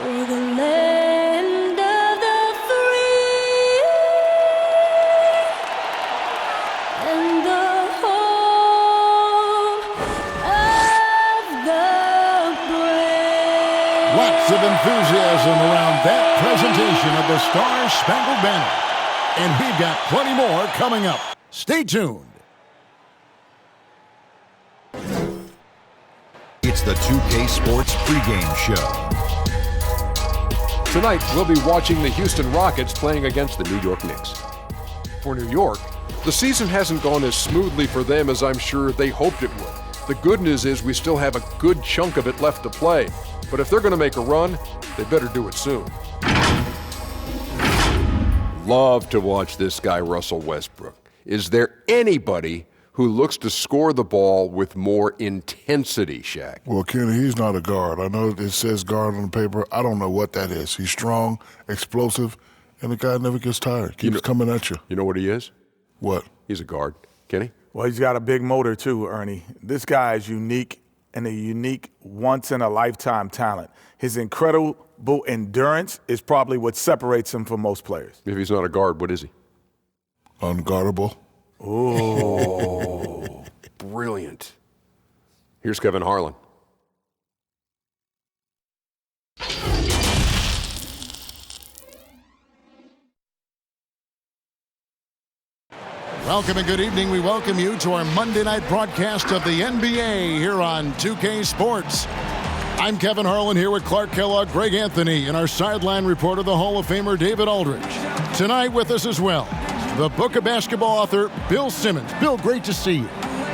For the land of the free and the home of the brave. Lots of enthusiasm around that presentation of the Star-Spangled Banner. And we've got plenty more coming up. Stay tuned. It's the 2K Sports pregame show. Tonight, we'll be watching the Houston Rockets playing against the New York Knicks. For New York, the season hasn't gone as smoothly for them as I'm sure they hoped it would. The good news is we still have a good chunk of it left to play. But if they're going to make a run, they better do it soon. Love to watch this guy, Russell Westbrook. Is there anybody who looks to score the ball with more intensity, Shaq? Well, Kenny, he's not a guard. I know it says guard on the paper. I don't know what that is. He's strong, explosive, and the guy never gets tired. Keeps coming at you. You know what he is? What? He's a guard. Kenny? Well, he's got a big motor too, Ernie. This guy is unique and a unique once-in-a-lifetime talent. His incredible endurance is probably what separates him from most players. If he's not a guard, what is he? Unguardable. Oh, brilliant. Here's Kevin Harlan. Welcome and good evening. We welcome you to our Monday night broadcast of the NBA here on 2K Sports. I'm Kevin Harlan here with Clark Kellogg, Greg Anthony, and our sideline reporter, the Hall of Famer David Aldridge. Tonight with us as well, the Book of Basketball author, Bill Simmons. Bill, great to see you.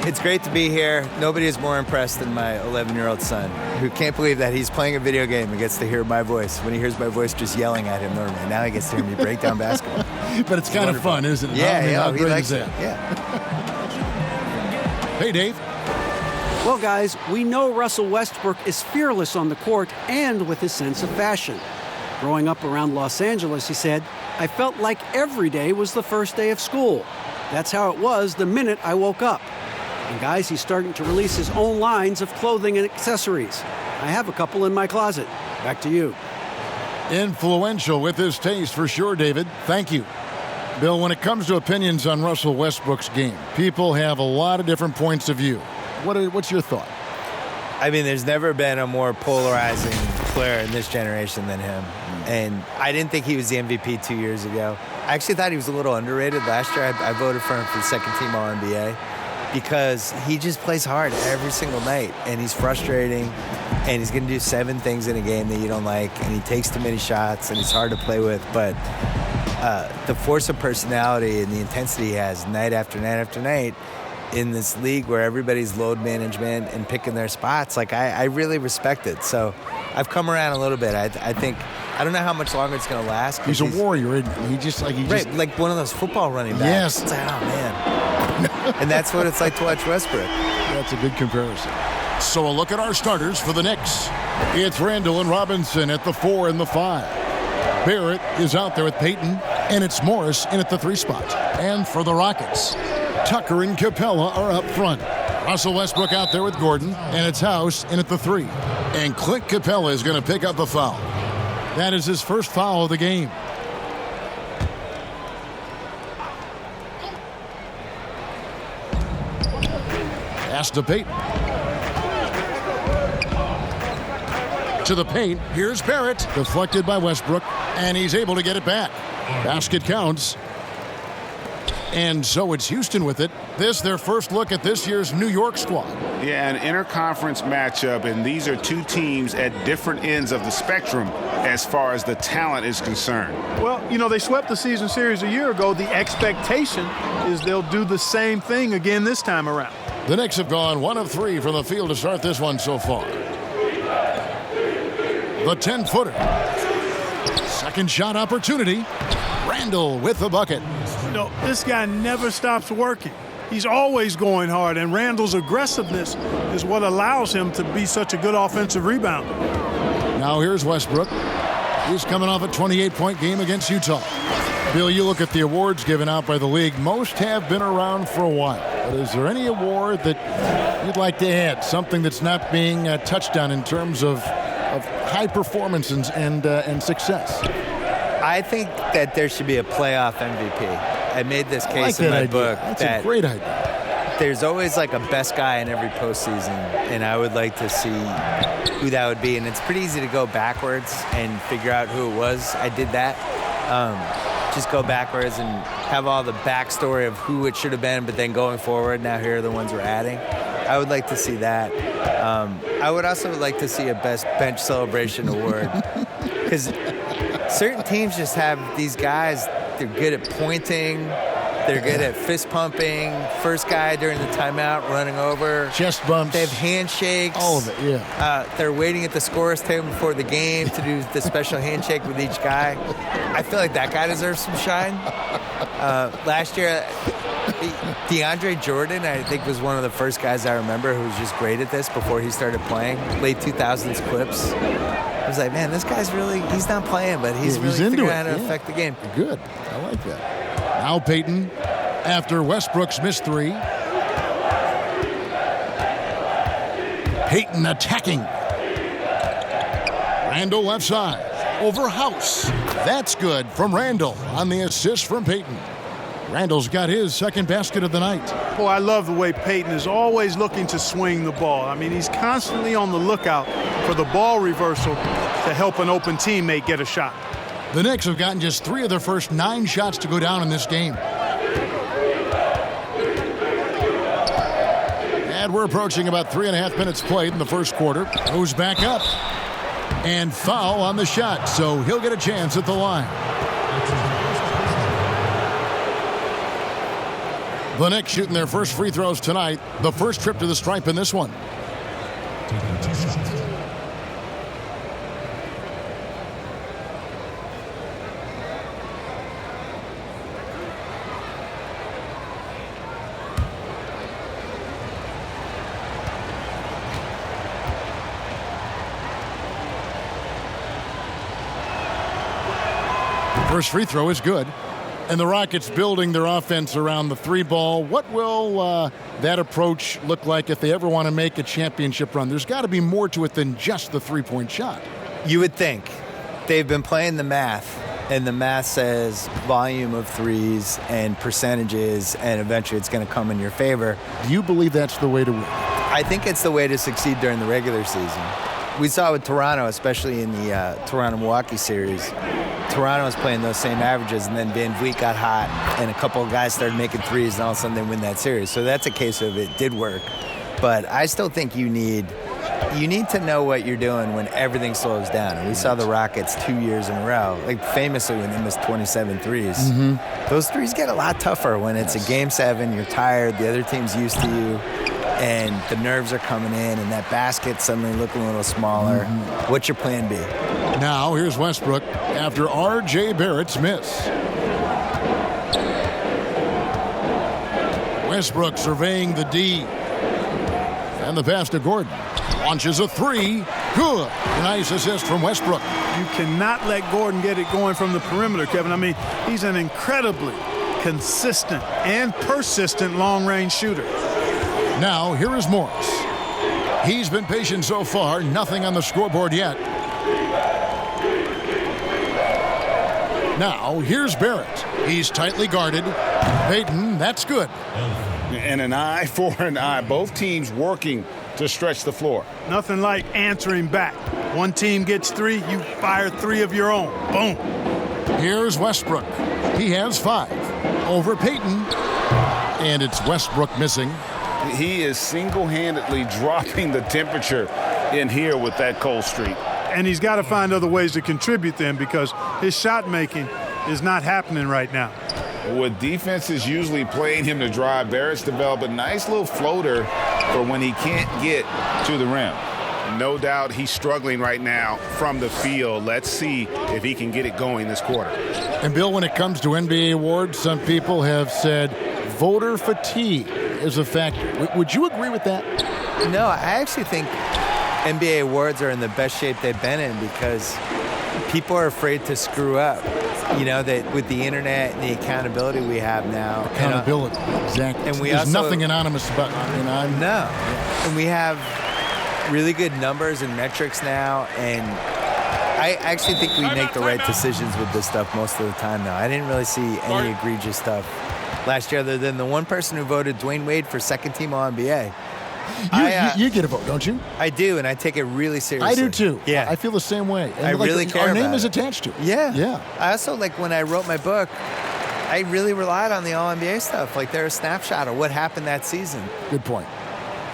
It's great to be here. Nobody is more impressed than my 11-year-old son, who can't believe that he's playing a video game and gets to hear my voice. When he hears my voice just yelling at him normally, now he gets to hear me break down basketball. But it's kind of fun, isn't it? Yeah, he likes it. Yeah. Hey, Dave. Well, guys, we know Russell Westbrook is fearless on the court and with his sense of fashion. Growing up around Los Angeles, he said, I felt like every day was the first day of school. That's how it was the minute I woke up. And guys, he's starting to release his own lines of clothing and accessories. I have a couple in my closet. Back to you. Influential with his taste for sure, David. Thank you. Bill, when it comes to opinions on Russell Westbrook's game, people have a lot of different points of view. What's your thought? I mean, there's never been a more polarizing player in this generation than him. And I didn't think he was the MVP 2 years ago. I actually thought he was a little underrated last year. I voted for him for the second team All-NBA because he just plays hard every single night, and he's frustrating, and he's going to do 7 things in a game that you don't like, and he takes too many shots, and he's hard to play with. But the force of personality and the intensity he has night after night after night in this league where everybody's load management and picking their spots, like I really respect it. So I've come around a little bit. I think I don't know how much longer it's going to last. He's a warrior, isn't he? Like one of those football running backs. Yes. It's like, oh man. And that's what it's like to watch Westbrook. That's a good comparison. So a look at our starters for the Knicks. It's Randall and Robinson at the 4 and the 5. Barrett is out there with Payton, and it's Morris in at the 3 spot. And for the Rockets, Tucker and Capella are up front. Russell Westbrook out there with Gordon, and it's House in at the 3. And Clint Capella is going to pick up a foul. That is his first foul of the game. Pass to Payton. To the paint. Here's Barrett. Deflected by Westbrook, and he's able to get it back. Basket counts. And so it's Houston with it. This their first look at this year's New York squad. Yeah, an interconference matchup, and these are two teams at different ends of the spectrum as far as the talent is concerned. Well, you know, they swept the season series a year ago. The expectation is they'll do the same thing again this time around. The Knicks have gone 1 of 3 from the field to start this one so far. The 10-footer. Second shot opportunity. Randall with the bucket. You know, this guy never stops working. He's always going hard, and Randall's aggressiveness is what allows him to be such a good offensive rebounder. Now here's Westbrook. He's coming off a 28-point game against Utah. Bill, you look at the awards given out by the league. Most have been around for a while. But is there any award that you'd like to add? Something that's not being touched on in terms of high performance and success. I think that there should be a playoff MVP. I made this case in my book. That's a great idea. There's always like a best guy in every postseason, and I would like to see who that would be. And it's pretty easy to go backwards and figure out who it was. I did that. Just go backwards and have all the backstory of who it should have been, but then going forward, now here are the ones we're adding. I would like to see that. I would also like to see a best bench celebration award, because certain teams just have these guys. They're good at pointing. They're good at fist pumping. First guy during the timeout, running over. Chest bumps. They have handshakes. All of it, yeah. They're waiting at the scorer's table before the game to do the special handshake with each guy. I feel like that guy deserves some shine. Last year, DeAndre Jordan, I think, was one of the first guys I remember who was just great at this before he started playing. Late 2000s clips. I was like, man, this guy's he's not playing, but he's really figuring out how to affect the game. Good. I like that. Now Payton, after Westbrook's missed three. Payton attacking. Randall left side. Over House. That's good from Randall on the assist from Payton. Randall's got his second basket of the night. Boy, I love the way Payton is always looking to swing the ball. I mean, he's constantly on the lookout for the ball reversal to help an open teammate get a shot. The Knicks have gotten just 3 of their first 9 shots to go down in this game. And we're approaching about 3.5 minutes played in the first quarter. Goes back up. And foul on the shot, so he'll get a chance at the line. The Knicks shooting their first free throws tonight. The first trip to the stripe in this one. First free throw is good. And the Rockets building their offense around the 3 ball. What will that approach look like if they ever want to make a championship run? There's got to be more to it than just the 3-point shot. You would think. They've been playing the math, and the math says volume of threes and percentages, and eventually it's going to come in your favor. Do you believe that's the way to win? I think it's the way to succeed during the regular season. We saw it with Toronto, especially in the Toronto-Milwaukee series. Toronto was playing those same averages, and then Van Vliet got hot, and a couple of guys started making threes, and all of a sudden they win that series. So that's a case of it did work. But I still think you need to know what you're doing when everything slows down. And we saw the Rockets 2 years in a row, like famously when they missed 27 threes. Mm-hmm. Those threes get a lot tougher when it's a game 7, you're tired, the other team's used to you, and the nerves are coming in, and that basket suddenly looking a little smaller. Mm-hmm. What's your plan B? Now here's Westbrook after R.J. Barrett's miss. Westbrook surveying the D. And the pass to Gordon. Launches a 3. Good. Nice assist from Westbrook. You cannot let Gordon get it going from the perimeter, Kevin. I mean, he's an incredibly consistent and persistent long-range shooter. Now, here is Morris. He's been patient so far. Nothing on the scoreboard yet. Now, here's Barrett. He's tightly guarded. Payton, that's good. And an eye for an eye. Both teams working to stretch the floor. Nothing like answering back. One team gets 3, you fire 3 of your own. Boom. Here's Westbrook. He has 5. Over Payton. And it's Westbrook missing. He is single-handedly dropping the temperature in here with that cold streak. And he's got to find other ways to contribute then, because his shot making is not happening right now. With defenses usually playing him to drive, Barrett's developed a nice little floater for when he can't get to the rim. No doubt he's struggling right now from the field. Let's see if he can get it going this quarter. And Bill, when it comes to NBA awards, some people have said voter fatigue is a factor. Would you agree with that? No, I actually think NBA awards are in the best shape they've been in because people are afraid to screw up. You know, that with the internet and the accountability we have now. Accountability, exactly. And There's nothing anonymous about it. No. And we have really good numbers and metrics now, and I actually think we make the right decisions with this stuff most of the time now. I didn't really see any egregious stuff last year other than the one person who voted Dwayne Wade for second team All-NBA. You get a vote, don't you? I do, and I take it really seriously. I do too. Yeah. I feel the same way. And I really care our name about is it. attached to it. Yeah. Yeah. I also, when I wrote my book, I really relied on the All-NBA stuff. They're a snapshot of what happened that season. Good point.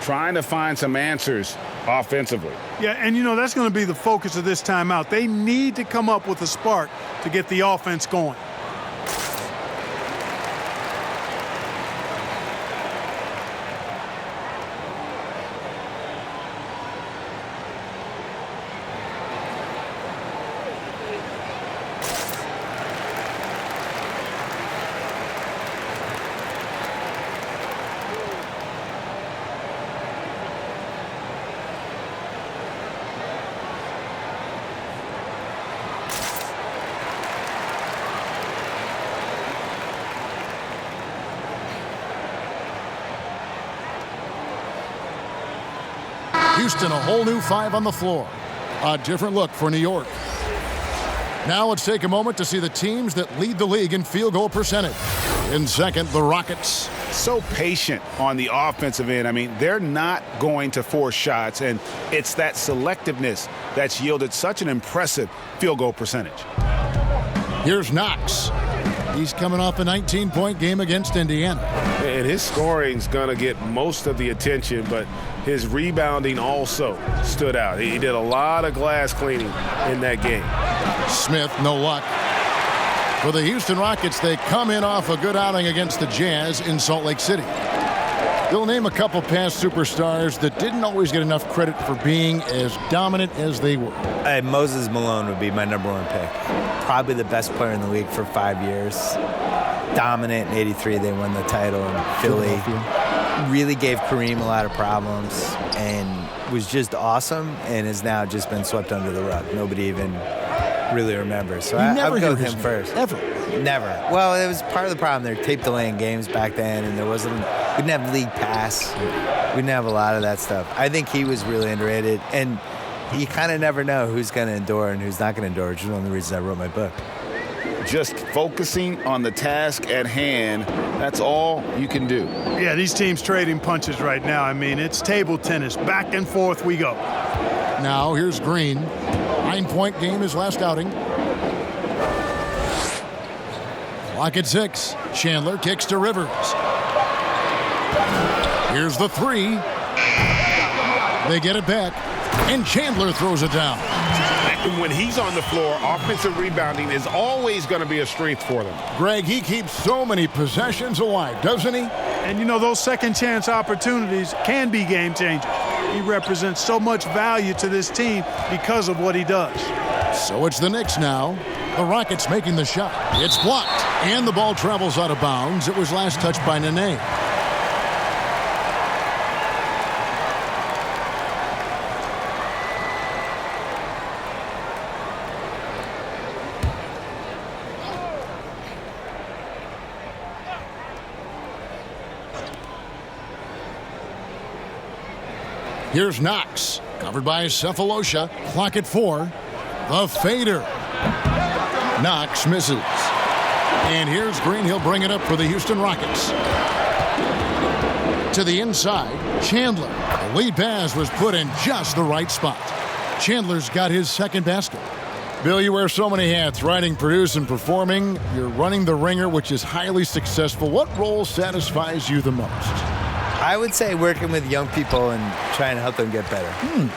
Trying to find some answers offensively. Yeah, and that's going to be the focus of this timeout. They need to come up with a spark to get the offense going. Houston, a whole new 5 on the floor. A different look for New York. Now let's take a moment to see the teams that lead the league in field goal percentage. In second, the Rockets. So patient on the offensive end. I mean, they're not going to force shots, and it's that selectiveness that's yielded such an impressive field goal percentage. Here's Knox. He's coming off a 19-point game against Indiana. And his scoring's going to get most of the attention, but his rebounding also stood out. He did a lot of glass cleaning in that game. Smith, no luck. For the Houston Rockets, they come in off a good outing against the Jazz in Salt Lake City. They'll name a couple past superstars that didn't always get enough credit for being as dominant as they were. Moses Malone would be my number one pick. Probably the best player in the league for 5 years. Dominant in '83, they won the title in Philly. Really gave Kareem a lot of problems and was just awesome and has now just been swept under the rug. Nobody even really remembers. So I would go with him first. Ever? Never. Well, it was part of the problem. They were tape delaying games back then, and we didn't have league pass. We didn't have a lot of that stuff. I think he was really underrated, and you kind of never know who's going to endure and who's not going to endure, which is one of the reasons I wrote my book. Just focusing on the task at hand, that's all you can do. Yeah, these teams trading punches right now. I mean, it's table tennis. Back and forth we go. Now here's Green. 9-point game his last outing. Clock at 6. Chandler kicks to Rivers. Here's the 3. They get it back, and Chandler throws it down. When he's on the floor, offensive rebounding is always going to be a strength for them. Greg, he keeps so many possessions alive, doesn't he? And those second chance opportunities can be game changers. He represents so much value to this team because of what he does. So it's the Knicks now. The Rockets making the shot. It's blocked, and the ball travels out of bounds. It was last touched by Nene. Here's Knox, covered by Cephalosha. Clock at 4. The fader. Knox misses. And here's Green. He'll bring it up for the Houston Rockets. To the inside, Chandler. The lead pass was put in just the right spot. Chandler's got his second basket. Bill, you wear so many hats, writing, produce, and performing. You're running the Ringer, which is highly successful. What role satisfies you the most? I would say working with young people and trying to help them get better.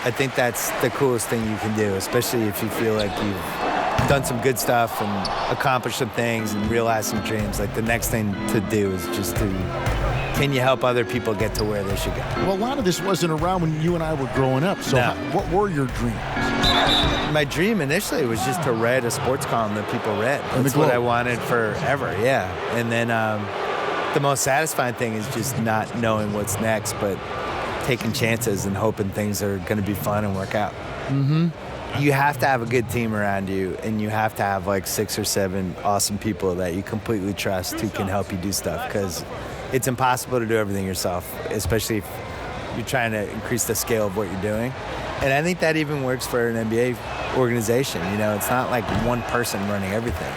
I think that's the coolest thing you can do, especially if you feel like you've done some good stuff and accomplished some things and realized some dreams. Like the next thing to do is just can you help other people get to where they should go? Well, a lot of this wasn't around when you and I were growing up. So what were your dreams? My dream initially was just to write a sports column that people read. That's what I wanted forever, yeah. And then the most satisfying thing is just not knowing what's next, but taking chances and hoping things are going to be fun and work out. Mm-hmm. You have to have a good team around you, and you have to have like 6 or 7 awesome people that you completely trust who can help you do stuff, because it's impossible to do everything yourself, especially if you're trying to increase the scale of what you're doing. And I think that even works for an NBA organization. You know, it's not like one person running everything.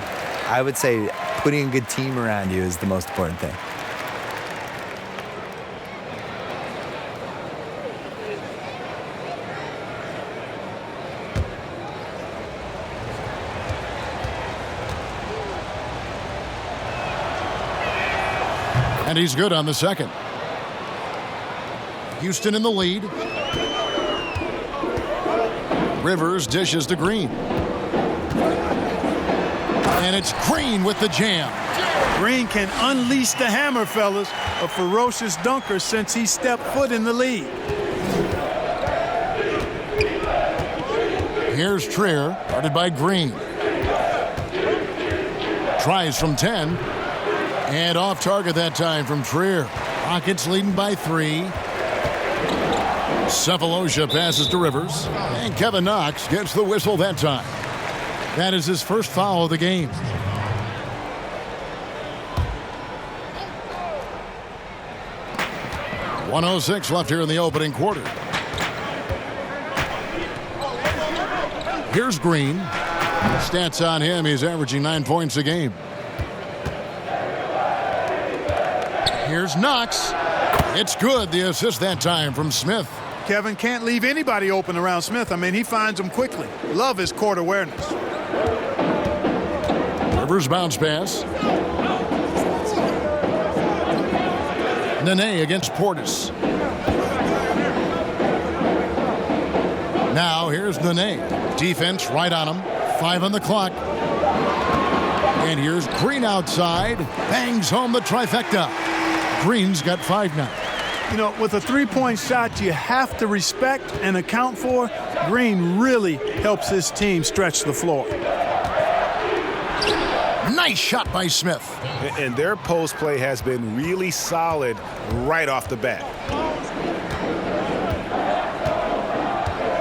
I would say putting a good team around you is the most important thing. And he's good on the second. Houston in the lead. Rivers dishes to Green. And it's Green with the jam. Green can unleash the hammer, fellas. A ferocious dunker since he stepped foot in the league. Here's Trier, guarded by Green. Tries from 10. And off target that time from Trier. Rockets leading by 3. Cephalosha passes to Rivers. And Kevin Knox gets the whistle that time. That is his first foul of the game. .106 left here in the opening quarter. Here's Green. Stats on him, he's averaging 9 points a game. Here's Knox. It's good, the assist that time from Smith. Kevin can't leave anybody open around Smith. I mean, he finds them quickly. Love his court awareness. Rivers bounce pass. Nene against Portis. Now here's Nene. Defense right on him. 5 on the clock. And here's Green outside. Bangs home the trifecta. Green's got 5 now. You know, with a three-point shot you have to respect and account for, Green really helps his team stretch the floor. Nice shot by Smith. And their post play has been really solid right off the bat.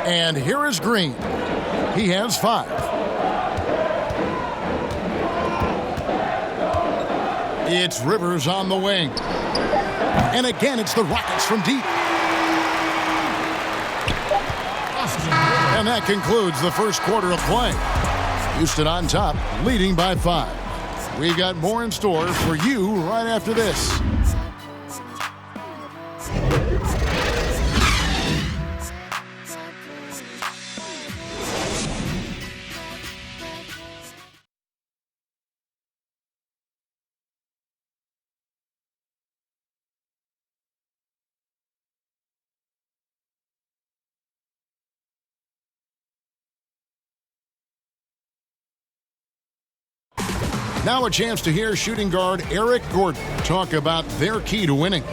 And here is Green. He has 5. It's Rivers on the wing. And again, it's the Rockets from deep. And that concludes the first quarter of play. Houston on top, leading by 5. We got more in store for you right after this. Now a chance to hear shooting guard Eric Gordon talk about their key to winning.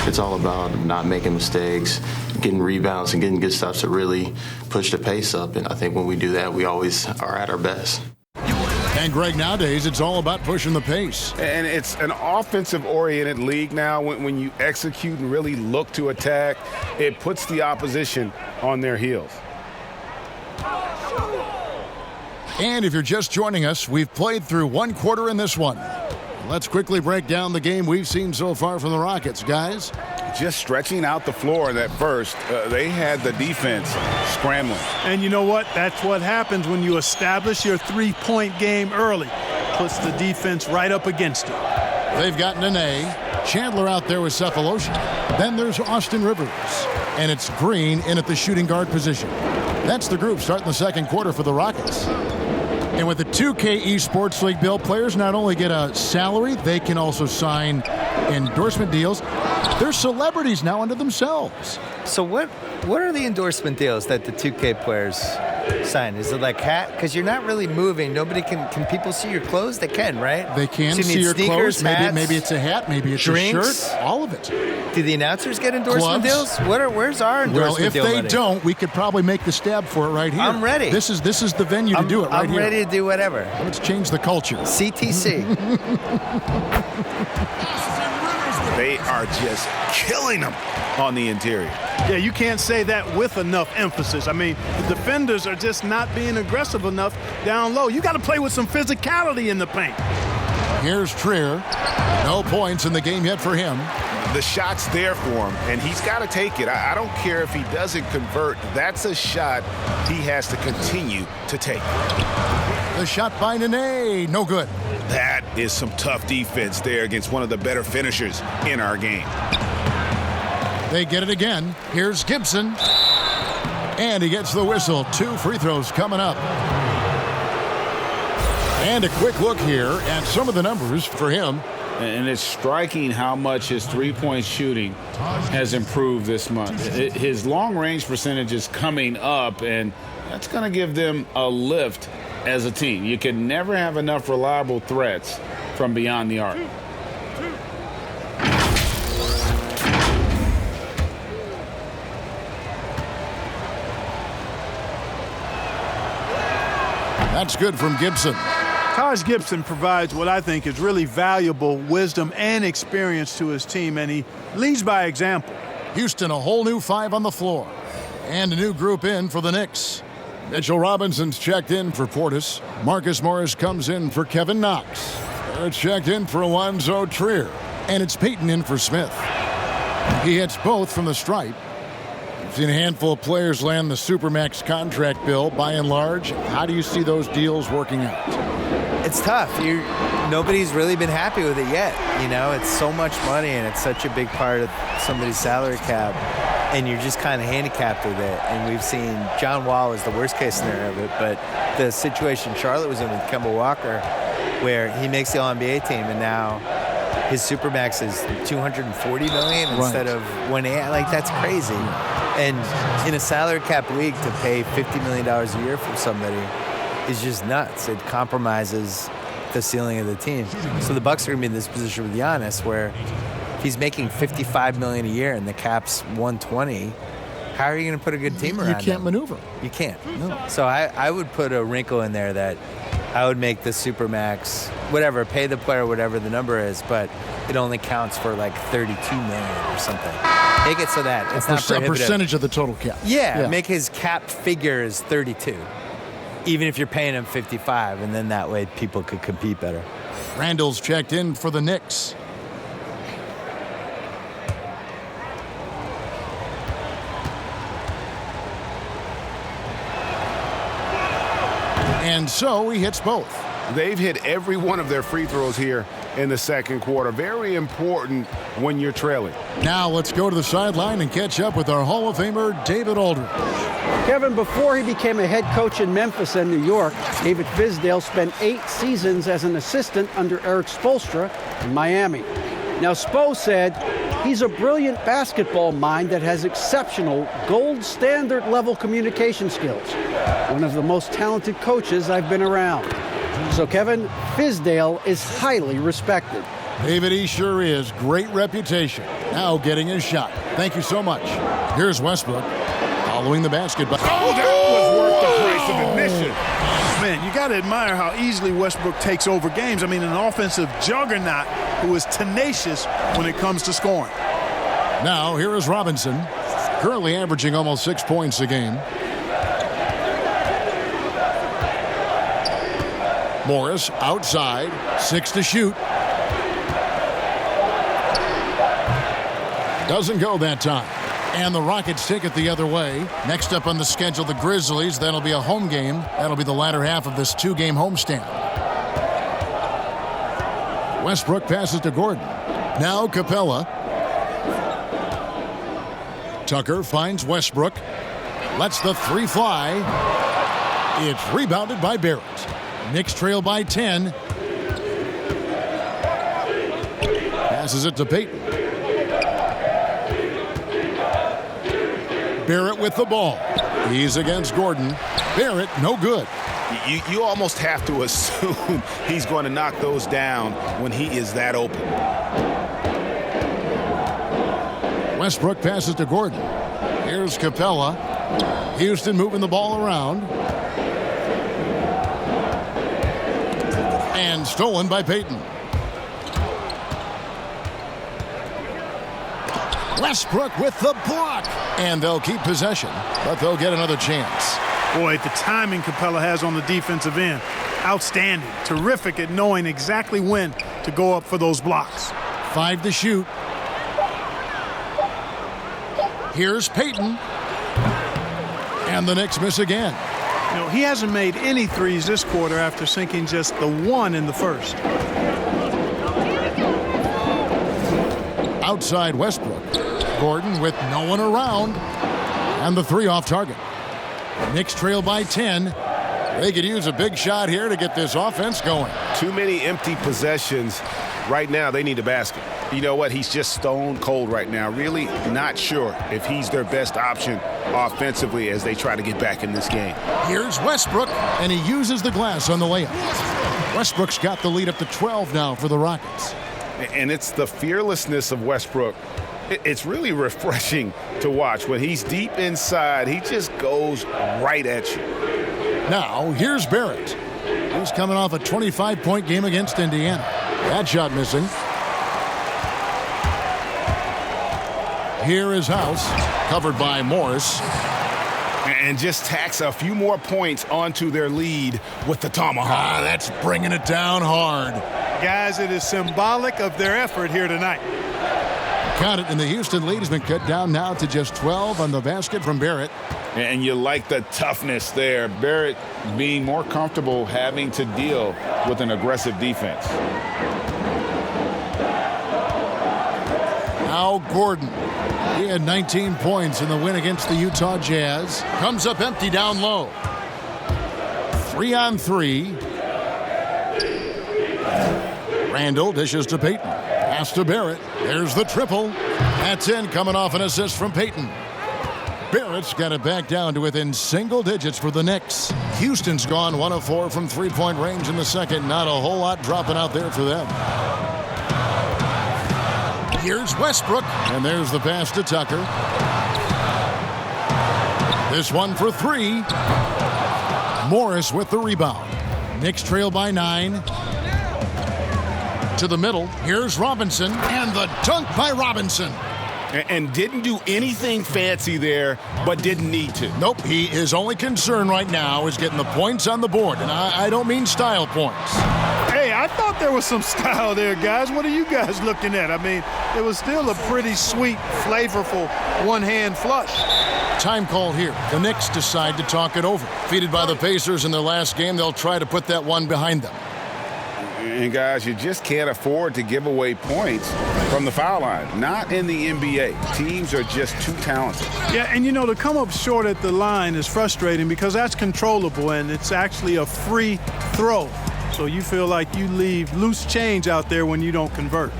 It's all about not making mistakes, getting rebounds, and getting good stuff to really push the pace up. And I think when we do that, we always are at our best. And Greg, nowadays, it's all about pushing the pace. And it's an offensive-oriented league now. When you execute and really look to attack, it puts the opposition on their heels. And if you're just joining us, we've played through 1 quarter in this one. Let's quickly break down the game we've seen so far from the Rockets, guys. Just stretching out the floor in that first, they had the defense scrambling. And you know what? That's what happens when you establish your three-point game early. Puts the defense right up against it. They've got Nene. Chandler out there with Cephalosha. Then there's Austin Rivers. And it's Green in at the shooting guard position. That's the group starting the second quarter for the Rockets. And with the 2K Esports League bill, players not only get a salary, they can also sign endorsement deals. They're celebrities now unto themselves. So what are the endorsement deals that the 2K players sign? Is it like hat? Because you're not really moving. Nobody can people see your clothes? They can, right? They can so you see your sneakers, clothes. hats, Maybe it's a hat. Maybe it's drinks, a shirt. All of it. Do the announcers get endorsement Gloves. deals? Where's our endorsement deal? Well, if deal they money? don't, we could probably make the stab for it right here. I'm ready. This is the venue to do it right I'm here. ready to do whatever. Let's change the culture. CTC. They are just killing them on the interior. Yeah, you can't say that with enough emphasis. I mean, the defenders are just not being aggressive enough down low. You got to play with some physicality in the paint. Here's Trier. No points in the game yet for him. The shot's there for him, and he's got to take it. I don't care if he doesn't convert. That's a shot he has to continue to take. The shot by Nene, no good. That is some tough defense there against one of the better finishers in our game. They get it again. Here's Gibson. And he gets the whistle. 2 free throws coming up. And a quick look here at some of the numbers for him. And it's striking how much his three-point shooting has improved this month. His long-range percentage is coming up, and that's going to give them a lift as a team. You can never have enough reliable threats from beyond the arc. That's good from Gibson. Taj Gibson provides what I think is really valuable wisdom and experience to his team, and he leads by example. Houston, a whole new 5 on the floor. And a new group in for the Knicks. Mitchell Robinson's checked in for Portis. Marcus Morris comes in for Kevin Knox. They're checked in for Alonzo Trier. And it's Payton in for Smith. He hits both from the stripe. We've seen a handful of players land the Supermax contract bill. By and large, how do you see those deals working out? It's tough. Nobody's really been happy with it yet. You know, it's so much money and it's such a big part of somebody's salary cap, and you're just kind of handicapped with it. And we've seen John Wall is the worst case scenario of it, but the situation Charlotte was in with Kemba Walker, where he makes the All-NBA team and now his Supermax is $240 million instead of $180. Like, that's crazy. And in a salary cap league, to pay $50 million a year for somebody is just nuts. It compromises the ceiling of the team. So the Bucks are going to be in this position with Giannis, where if he's making $55 million a year and the cap's $120, how are you going to put a good team around him? You can't maneuver. You can't. No. So I would put a wrinkle in there that I would make the Supermax, whatever, pay the player whatever the number is, but it only counts for like $32 million or something. Make it so that it's not prohibitive. A percentage of the total cap. Yeah, make his cap figure is 32. Even if you're paying him 55, and then that way people could compete better. Randall's checked in for the Knicks. And so he hits both. They've hit every one of their free throws here in the second quarter. Very important when you're trailing. Now let's go to the sideline and catch up with our Hall of Famer, David Aldridge. Kevin, before he became a head coach in Memphis and New York, David Fizdale spent 8 seasons as an assistant under Eric Spoelstra in Miami. Now, Spo said he's a brilliant basketball mind that has exceptional gold standard level communication skills. One of the most talented coaches I've been around. So, Kevin, Fizdale is highly respected. David, he sure is. Great reputation. Now getting his shot. Thank you so much. Here's Westbrook following the basketball. Oh, that was worth the price of admission. Man, you got to admire how easily Westbrook takes over games. I mean, an offensive juggernaut who is tenacious when it comes to scoring. Now, here is Robinson, currently averaging almost 6 points a game. Morris outside, 6 to shoot. Doesn't go that time. And the Rockets take it the other way. Next up on the schedule, the Grizzlies. That'll be a home game. That'll be the latter half of this 2-game homestand. Westbrook passes to Gordon. Now Capella. Tucker finds Westbrook. Lets the 3 fly. It's rebounded by Barrett. Knicks trail by 10. Passes it to Payton. Barrett with the ball. He's against Gordon. Barrett, no good. You almost have to assume he's going to knock those down when he is that open. Westbrook passes to Gordon. Here's Capella. Houston moving the ball around. And stolen by Payton. Westbrook with the block. And they'll keep possession, but they'll get another chance. Boy, the timing Capella has on the defensive end, outstanding. Terrific at knowing exactly when to go up for those blocks. 5 to shoot. Here's Payton. And the Knicks miss again. You know, he hasn't made any threes this quarter after sinking just the one in the first. Outside Westbrook. Gordon with no one around. And the three off target. Knicks trail by 10. They could use a big shot here to get this offense going. Too many empty possessions. Right now, they need a basket. You know what? He's just stone cold right now. Really not sure if he's their best option offensively as they try to get back in this game. Here's Westbrook, and he uses the glass on the layup. Westbrook's got the lead up to 12 now for the Rockets. And it's the fearlessness of Westbrook. It's really refreshing to watch. When he's deep inside, he just goes right at you. Now, here's Barrett. He's coming off a 25-point game against Indiana. That shot missing. Here is House, covered by Morris. And just tacks a few more points onto their lead with the tomahawk. That's bringing it down hard. Guys, it is symbolic of their effort here tonight. Count it, and the Houston lead has been cut down now to just 12 on the basket from Barrett. And you like the toughness there. Barrett being more comfortable having to deal with an aggressive defense. Now Gordon. He had 19 points in the win against the Utah Jazz. Comes up empty down low. 3-on-3. Randall dishes to Payton. Pass to Barrett. There's the triple. That's in, coming off an assist from Payton. Barrett's got it back down to within single digits for the Knicks. Houston's gone 1 of 4 from three-point range in the second. Not a whole lot dropping out there for them. Here's Westbrook, and there's the pass to Tucker. This one for 3. Morris with the rebound. Knicks trail by 9. To the middle. Here's Robinson, and the dunk by Robinson. And didn't do anything fancy there, but didn't need to. Nope, his only concern right now is getting the points on the board, and I don't mean style points. Hey, I thought there was some style there, guys. What are you guys looking at? I mean, it was still a pretty sweet, flavorful one-hand flush. Time call here. The Knicks decide to talk it over. Defeated by the Pacers in their last game, they'll try to put that one behind them. And guys, you just can't afford to give away points from the foul line. Not in the NBA. Teams are just too talented. Yeah, and you know, to come up short at the line is frustrating because that's controllable and it's actually a free throw. So you feel like you leave loose change out there when you don't convert.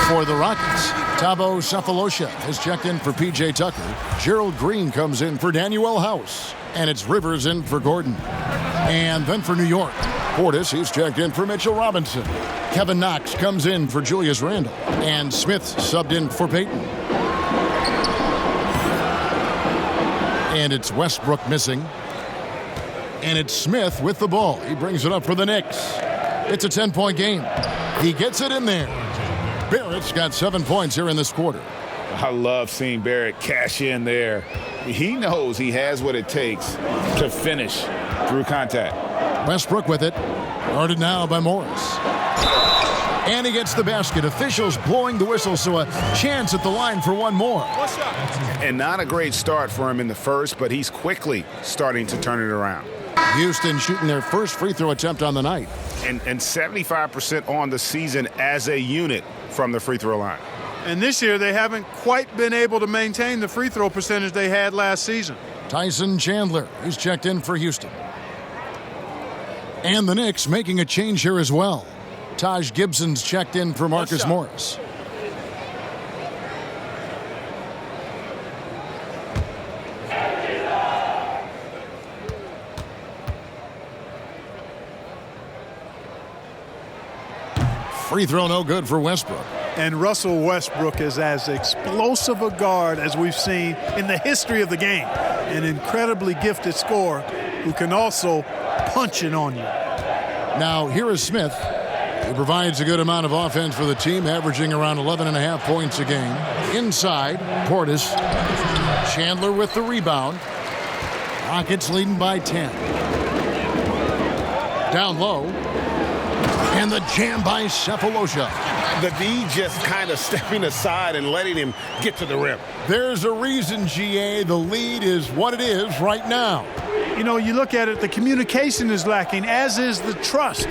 For the Rockets, Thabo Sefolosha has checked in for P.J. Tucker. Gerald Green comes in for Danuel House. And it's Rivers in for Gordon. And then for New York, Portis, he's checked in for Mitchell Robinson. Kevin Knox comes in for Julius Randle. And Smith subbed in for Payton. And it's Westbrook missing. And it's Smith with the ball. He brings it up for the Knicks. It's a 10-point game. He gets it in there. Barrett's got 7 points here in this quarter. I love seeing Barrett cash in there. He knows he has what it takes to finish through contact. Westbrook with it. Guarded now by Morris. And he gets the basket. Officials blowing the whistle, so a chance at the line for one more. And not a great start for him in the first, but he's quickly starting to turn it around. Houston shooting their first free throw attempt on the night. And 75% on the season as a unit from the free throw line. And this year, they haven't quite been able to maintain the free throw percentage they had last season. Tyson Chandler, he's checked in for Houston. And the Knicks making a change here as well. Taj Gibson's checked in for Marcus Morris. Free throw no good for Westbrook. And Russell Westbrook is as explosive a guard as we've seen in the history of the game. An incredibly gifted scorer who can also punch it on you. Now, here is Smith. He provides a good amount of offense for the team, averaging around 11.5 points a game. Inside, Portis. Chandler with the rebound. Rockets leading by 10. Down low. And the jam by Cephalosha. The D just kind of stepping aside and letting him get to the rim. There's a reason, GA, the lead is what it is right now. You know, you look at it, the communication is lacking, as is the trust.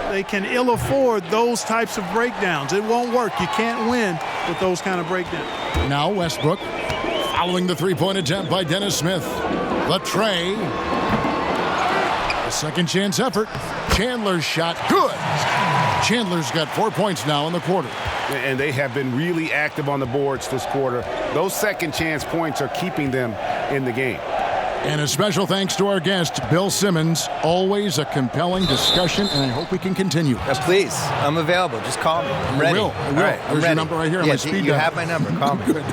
They can ill afford those types of breakdowns. It won't work. You can't win with those kind of breakdowns. Now Westbrook following the three-point attempt by Dennis Smith. The tray. A second chance effort. Chandler's shot. Good. Chandler's got 4 points now in the quarter. And they have been really active on the boards this quarter. Those second chance points are keeping them in the game. And a special thanks to our guest, Bill Simmons. Always a compelling discussion, and I hope we can continue. Please, I'm available. Just call me. I'm ready. I will. All right, There's your number right here on my speed You dial. have my number. Call me. Good.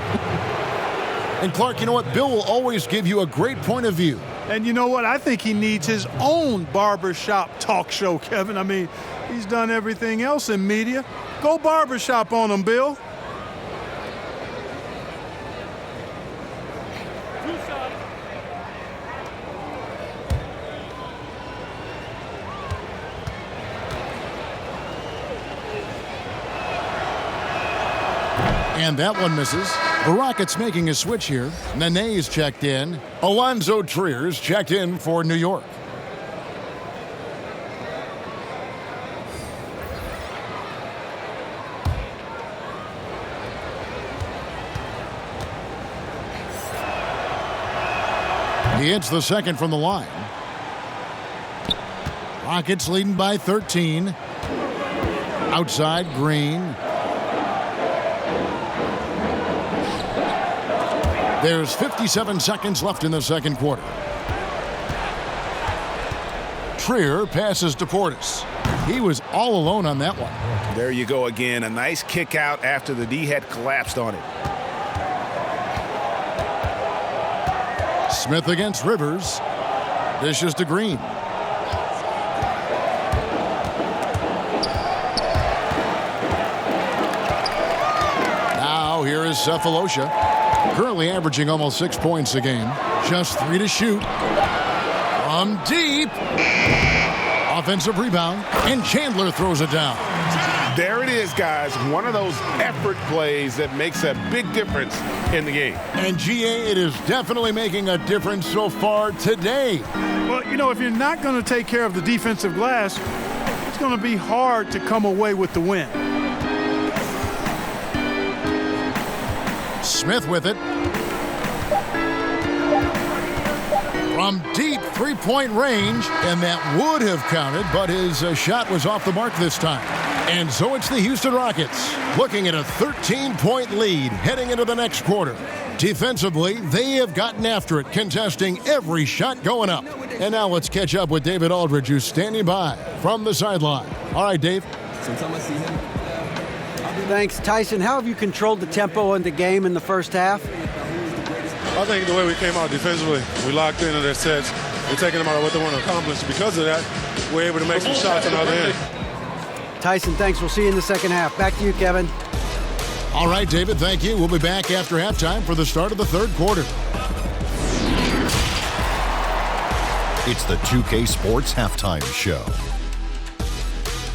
And Clark, you know what? Bill will always give you a great point of view. And you know what? I think he needs his own barbershop talk show, Kevin. I mean, he's done everything else in media. Go barbershop on him, Bill. And that one misses. The Rockets making a switch here. Nene's checked in. Alonzo Trier's checked in for New York. He hits the second from the line. Rockets leading by 13. Outside, Green. There's 57 seconds left in the second quarter. Trier passes to Portis. He was all alone on that one. There you go again. A nice kick out after the D had collapsed on it. Smith against Rivers. Dishes to Green. Now here is Cephalosha. Currently averaging almost 6 points a game. Just 3 to shoot. From deep. Offensive rebound. And Chandler throws it down. There it is, guys. One of those effort plays that makes a big difference in the game. And GA, it is definitely making a difference so far today. Well, you know, if you're not going to take care of the defensive glass, it's going to be hard to come away with the win. Smith with it. From deep three-point range, and that would have counted, but his shot was off the mark this time. And so it's the Houston Rockets looking at a 13-point lead heading into the next quarter. Defensively, they have gotten after it, contesting every shot going up. And now let's catch up with David Aldridge, who's standing by from the sideline. All right, Dave. Thanks, Tyson. How have you controlled the tempo in the game in the first half? I think the way we came out defensively, we locked into their sets. We're taking them out of what they want to accomplish. Because of that, we're able to make some shots on the other end. Tyson, thanks. We'll see you in the second half. Back to you, Kevin. All right, David, thank you. We'll be back after halftime for the start of the third quarter. It's the 2K Sports Halftime Show.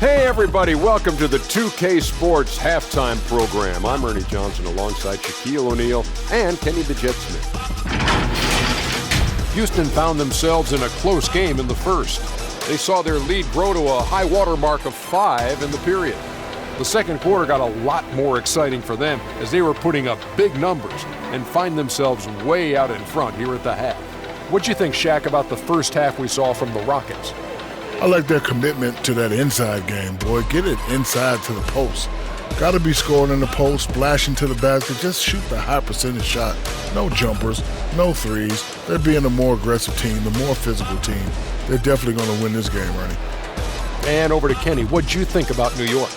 Hey everybody, welcome to the 2K Sports Halftime Program. I'm Ernie Johnson alongside Shaquille O'Neal and Kenny the Jet Smith. Houston found themselves in a close game in the first. They saw their lead grow to a high water mark of 5 in the period. The second quarter got a lot more exciting for them as they were putting up big numbers and find themselves way out in front here at the half. What'd you think, Shaq, about the first half we saw from the Rockets? I like their commitment to that inside game, boy. Get it inside to the post. Got to be scoring in the post, splashing to the basket. Just shoot the high percentage shot. No jumpers, no threes. They're being a more aggressive team, the more physical team. They're definitely going to win this game, Ernie. And over to Kenny. What'd you think about New York?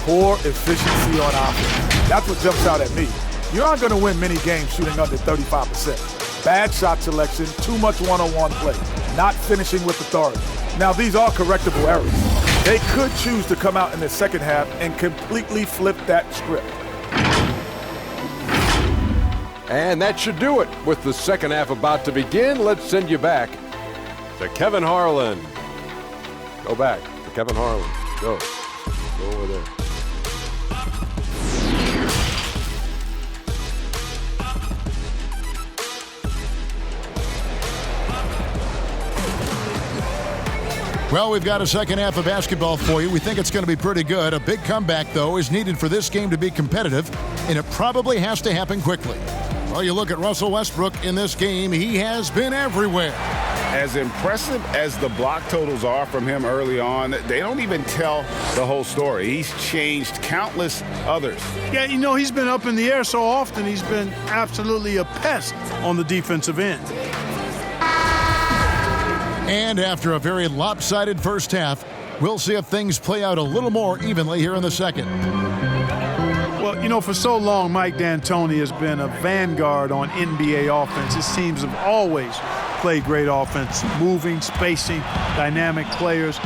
poor efficiency on offense. That's what jumps out at me. You aren't going to win many games shooting under 35%. Bad shot selection, too much one-on-one play, not finishing with authority. Now, these are correctable errors. They could choose to come out in the second half and completely flip that script. And that should do it. With the second half about to begin, let's send you back to Kevin Harlan. Go back to Kevin Harlan. Go over there. Well, we've got a second half of basketball for you. We think it's going to be pretty good. A big comeback, though, is needed for this game to be competitive, and it probably has to happen quickly. Well, you look at Russell Westbrook in this game, he has been everywhere. As impressive as the block totals are from him early on, they don't even tell the whole story. He's changed countless others. Yeah, you know, he's been up in the air so often, he's been absolutely a pest on the defensive end. And after a very lopsided first half, we'll see if things play out a little more evenly here in the second. Well, you know, for so long, Mike D'Antoni has been a vanguard on NBA offense. His teams have always played great offense, moving, spacing, dynamic players.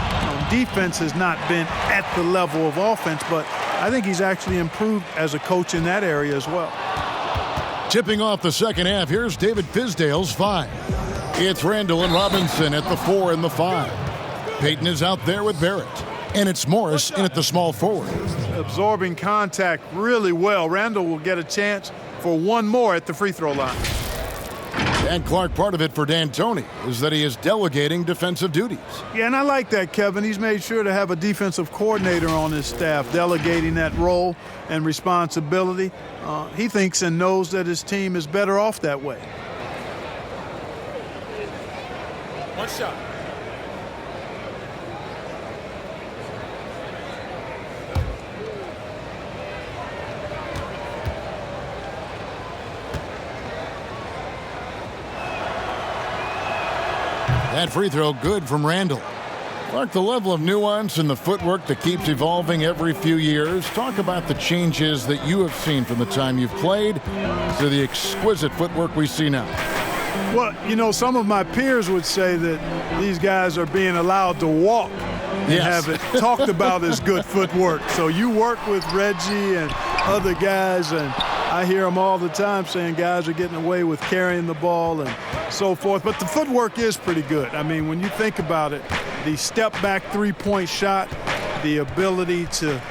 Defense has not been at the level of offense, but I think he's actually improved as a coach in that area as well. Tipping off the second half, here's David Fizdale's 5. It's Randall and Robinson at the 4 and the 5. Payton is out there with Barrett. And it's Morris in at the small forward. Absorbing contact really well. Randall will get a chance for one more at the free throw line. And Clark, part of it for D'Antoni is that he is delegating defensive duties. Yeah, and I like that, Kevin. He's made sure to have a defensive coordinator on his staff, delegating that role and responsibility. He thinks and knows that his team is better off that way. One shot. That free throw good from Randall. Clark, the level of nuance and the footwork that keeps evolving every few years. Talk about the changes that you have seen from the time you've played to the exquisite footwork we see now. Well, you know, some of my peers would say that these guys are being allowed to walk and have it talked about as good footwork. So you work with Reggie and other guys, and I hear them all the time saying guys are getting away with carrying the ball and so forth. But the footwork is pretty good. I mean, when you think about it, the step-back three-point shot, the ability to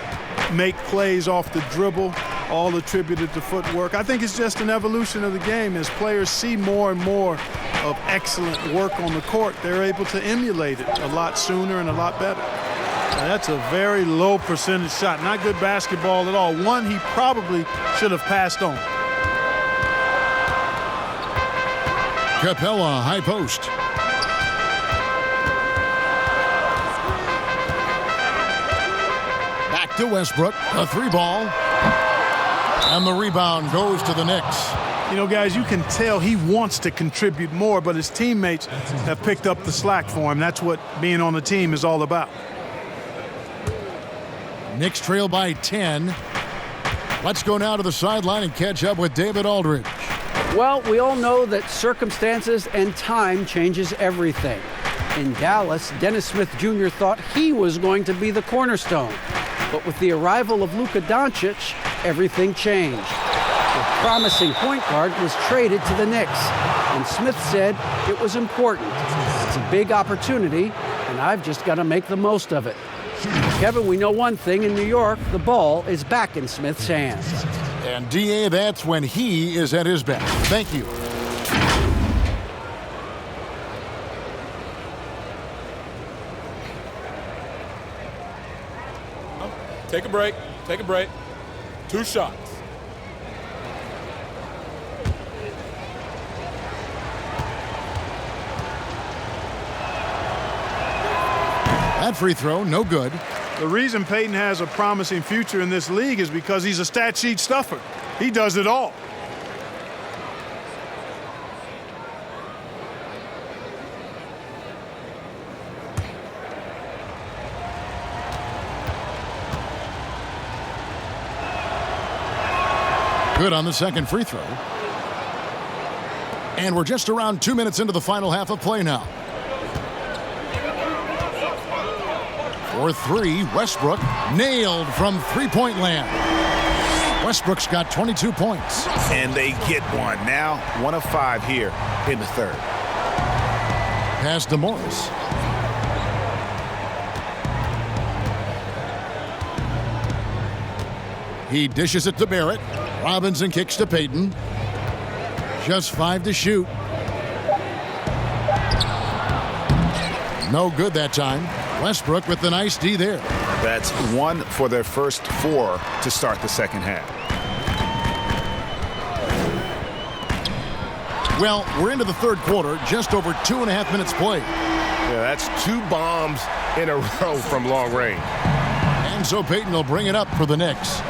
make plays off the dribble, all attributed to footwork. I think it's just an evolution of the game. As players see more and more of excellent work on the court, they're able to emulate it a lot sooner and a lot better. Now, that's a very low percentage shot. Not good basketball at all. One he probably should have passed on. Capella, high post. Back to Westbrook, a 3-ball. And the rebound goes to the Knicks. You know, guys, you can tell he wants to contribute more, but his teammates have picked up the slack for him. That's what being on the team is all about. Knicks trail by 10. Let's go now to the sideline and catch up with David Aldridge. Well, we all know that circumstances and time changes everything. In Dallas, Dennis Smith Jr. thought he was going to be the cornerstone. But with the arrival of Luka Doncic, everything changed. The promising point guard was traded to the Knicks, and Smith said it was important. It's a big opportunity, and I've just got to make the most of it. Kevin, we know one thing in New York, the ball is back in Smith's hands. And D.A., that's when he is at his best. Thank you. Take a break. Take a break. 2 shots. That free throw, no good. The reason Payton has a promising future in this league is because he's a stat sheet stuffer. He does it all. Good on the second free throw. And we're just around 2 minutes into the final half of play now. For three, Westbrook nailed from three-point land. Westbrook's got 22 points. And they get one. Now 1 of 5 here in the third. Pass to Morris. He dishes it to Barrett. Robinson kicks to Payton. Just 5 to shoot. No good that time. Westbrook with the nice D there. That's 1 for their first 4 to start the second half. Well, we're into the third quarter, just over 2.5 minutes played. Yeah, that's 2 bombs in a row from long range. And so Payton will bring it up for the Knicks.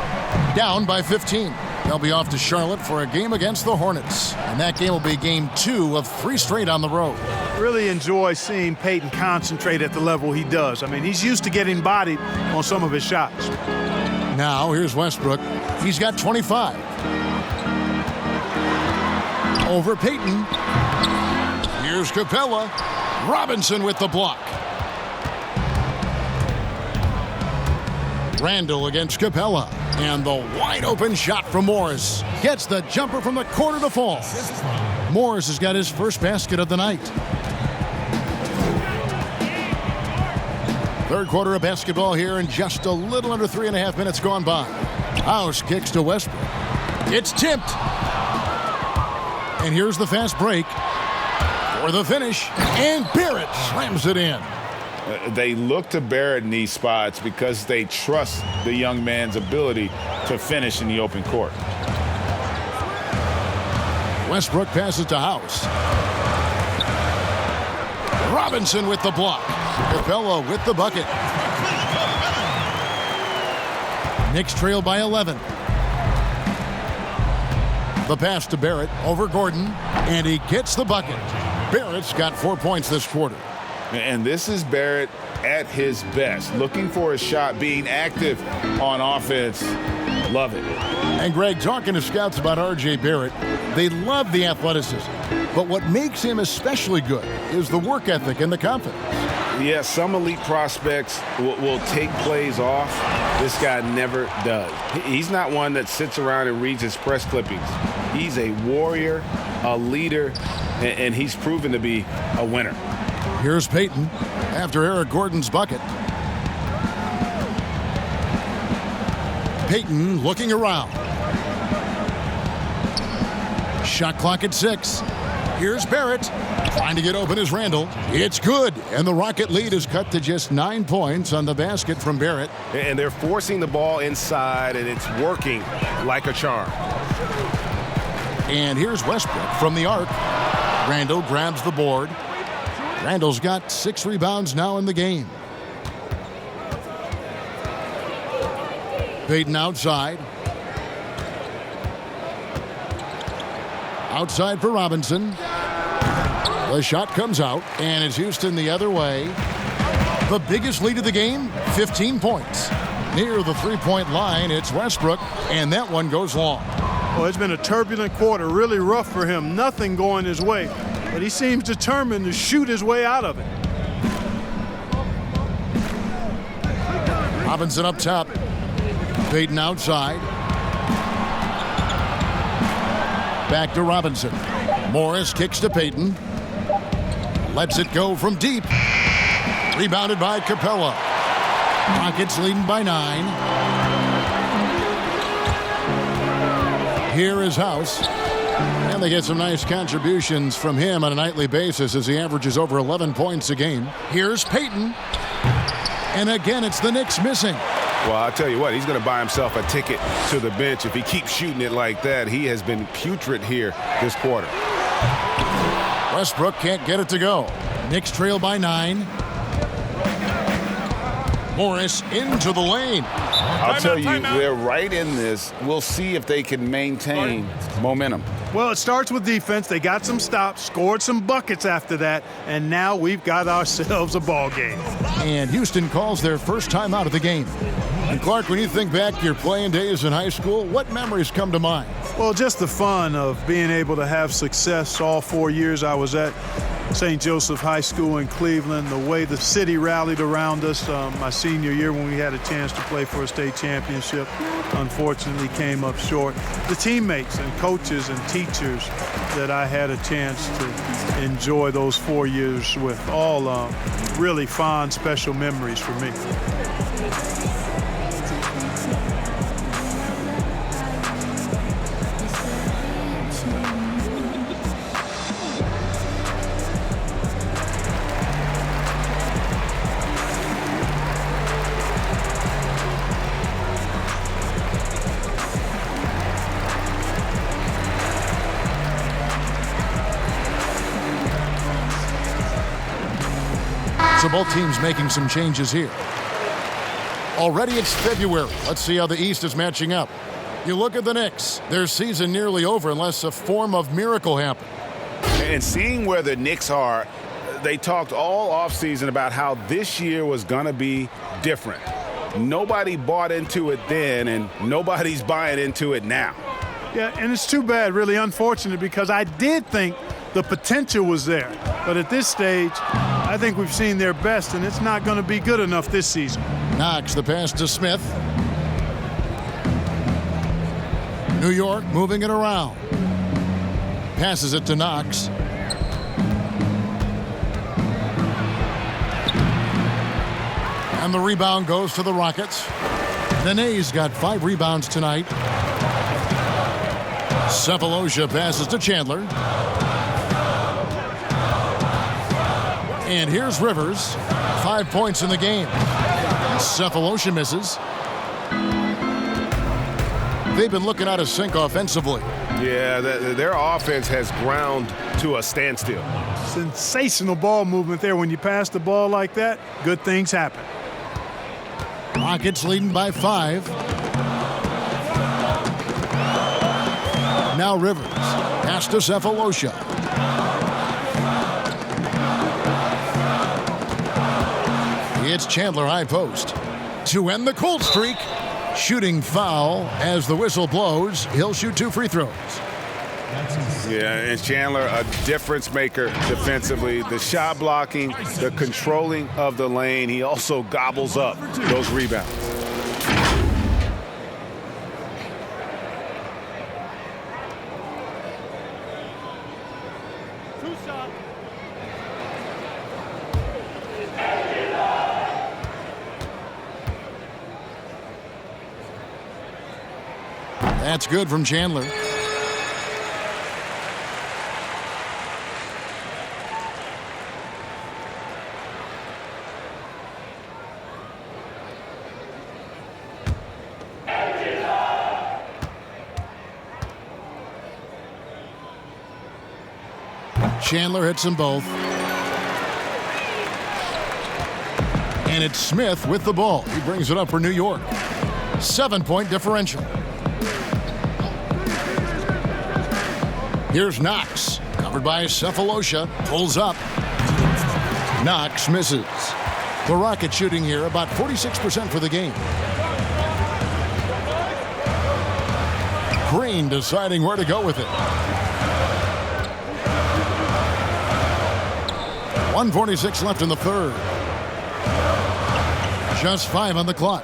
Down by 15. They'll be off to Charlotte for a game against the Hornets. And that game will be game 2 of 3 straight on the road. Really enjoy seeing Payton concentrate at the level he does. I mean, he's used to getting bodied on some of his shots. Now, here's Westbrook. He's got 25. Over Payton. Here's Capella. Robinson with the block. Randall against Capella. And the wide open shot from Morris. Gets the jumper from the corner to fall. Morris has got his first basket of the night. Third quarter of basketball here, and just a little under 3.5 minutes gone by. House kicks to Westbrook. It's tipped. And here's the fast break for the finish. And Barrett slams it in. They look to Barrett in these spots because they trust the young man's ability to finish in the open court. Westbrook passes to House. Robinson with the block. Capella with the bucket. Knicks trail by 11. The pass to Barrett over Gordon, and he gets the bucket. Barrett's got 4 points this quarter. And this is Barrett at his best, looking for a shot, being active on offense. Love it. And Greg, talking to scouts about R.J. Barrett, they love the athleticism. But what makes him especially good is the work ethic and the confidence. Yeah, some elite prospects will take plays off. This guy never does. He's not one that sits around and reads his press clippings. He's a warrior, a leader, and he's proven to be a winner. Here's Payton after Eric Gordon's bucket. Payton looking around. Shot clock at 6. Here's Barrett. Trying to get open is Randall. It's good. And the Rocket lead is cut to just 9 points on the basket from Barrett. And they're forcing the ball inside, and it's working like a charm. And here's Westbrook from the arc. Randall grabs the board. Randall's got 6 rebounds now in the game. Payton outside. Outside for Robinson. The shot comes out, and it's Houston the other way. The biggest lead of the game, 15 points. Near the three-point line, it's Westbrook, and that one goes long. Well, it's been a turbulent quarter, really rough for him. Nothing going his way, but he seems determined to shoot his way out of it. Robinson up top. Payton outside. Back to Robinson. Morris kicks to Payton. Lets it go from deep. Rebounded by Capella. Rockets leading by 9. Here is House. And they get some nice contributions from him on a nightly basis as he averages over 11 points a game. Here's Payton. And again, it's the Knicks missing. Well, I'll tell you what, he's going to buy himself a ticket to the bench if he keeps shooting it like that. He has been putrid here this quarter. Westbrook can't get it to go. Knicks trail by 9. Morris into the lane. I'll tell you, they're right in this. We'll see if they can maintain momentum. Well, it starts with defense. They got some stops, scored some buckets after that, and now we've got ourselves a ball game. And Houston calls their first time out of the game. And Clark, when you think back to your playing days in high school, what memories come to mind? Well, just the fun of being able to have success all 4 years I was at St. Joseph High School in Cleveland, the way the city rallied around us my senior year when we had a chance to play for a state championship. Unfortunately came up short. The teammates and coaches and teachers that I had a chance to enjoy those 4 years with, all really fond, special memories for me. So both teams making some changes here. Already it's February. Let's see how the East is matching up. You look at the Knicks. Their season nearly over unless a form of miracle happens. And seeing where the Knicks are, they talked all offseason about how this year was going to be different. Nobody bought into it then, and nobody's buying into it now. Yeah, and it's too bad, really unfortunate, because I did think the potential was there. But at this stage, I think we've seen their best, and it's not going to be good enough this season. Knox, the pass to Smith. New York moving it around. Passes it to Knox. And the rebound goes to the Rockets. Nene's got 5 rebounds tonight. Cephalosha passes to Chandler. And here's Rivers. 5 points in the game. Cephalosha misses. They've been looking out of sync offensively. Yeah, their offense has ground to a standstill. Sensational ball movement there. When you pass the ball like that, good things happen. Rockets leading by 5. Now Rivers. Pass to Cephalosha. It's Chandler high post. To end the cold streak. Shooting foul as the whistle blows. He'll shoot 2 free throws. Yeah, and Chandler, a difference maker defensively. The shot blocking, the controlling of the lane. He also gobbles up those rebounds. That's good from Chandler. Chandler hits them both. And it's Smith with the ball. He brings it up for New York. 7-point differential. Here's Knox, covered by Cephalosha, pulls up. Knox misses. The Rockets shooting here about 46% for the game. Green deciding where to go with it. 1:46 left in the third. Just 5 on the clock.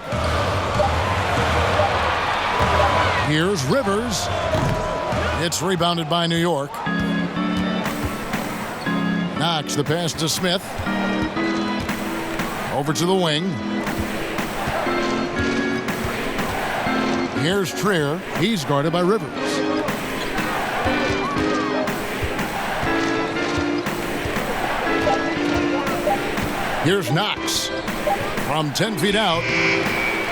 Here's Rivers. It's rebounded by New York. Knox the pass to Smith. Over to the wing. Here's Trier. He's guarded by Rivers. Here's Knox. From 10 feet out.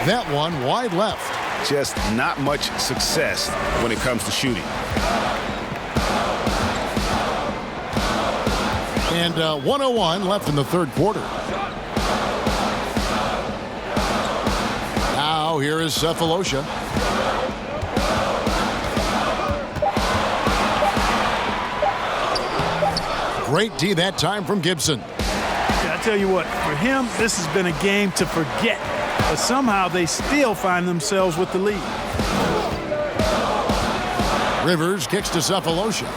That one wide left. Just not much success when it comes to shooting. And 1:01 left in the third quarter. Now here is Cephalosha. Great D that time from Gibson. Yeah, I tell you what, for him, this has been a game to forget. But somehow they still find themselves with the lead. Rivers kicks to Cephalosha.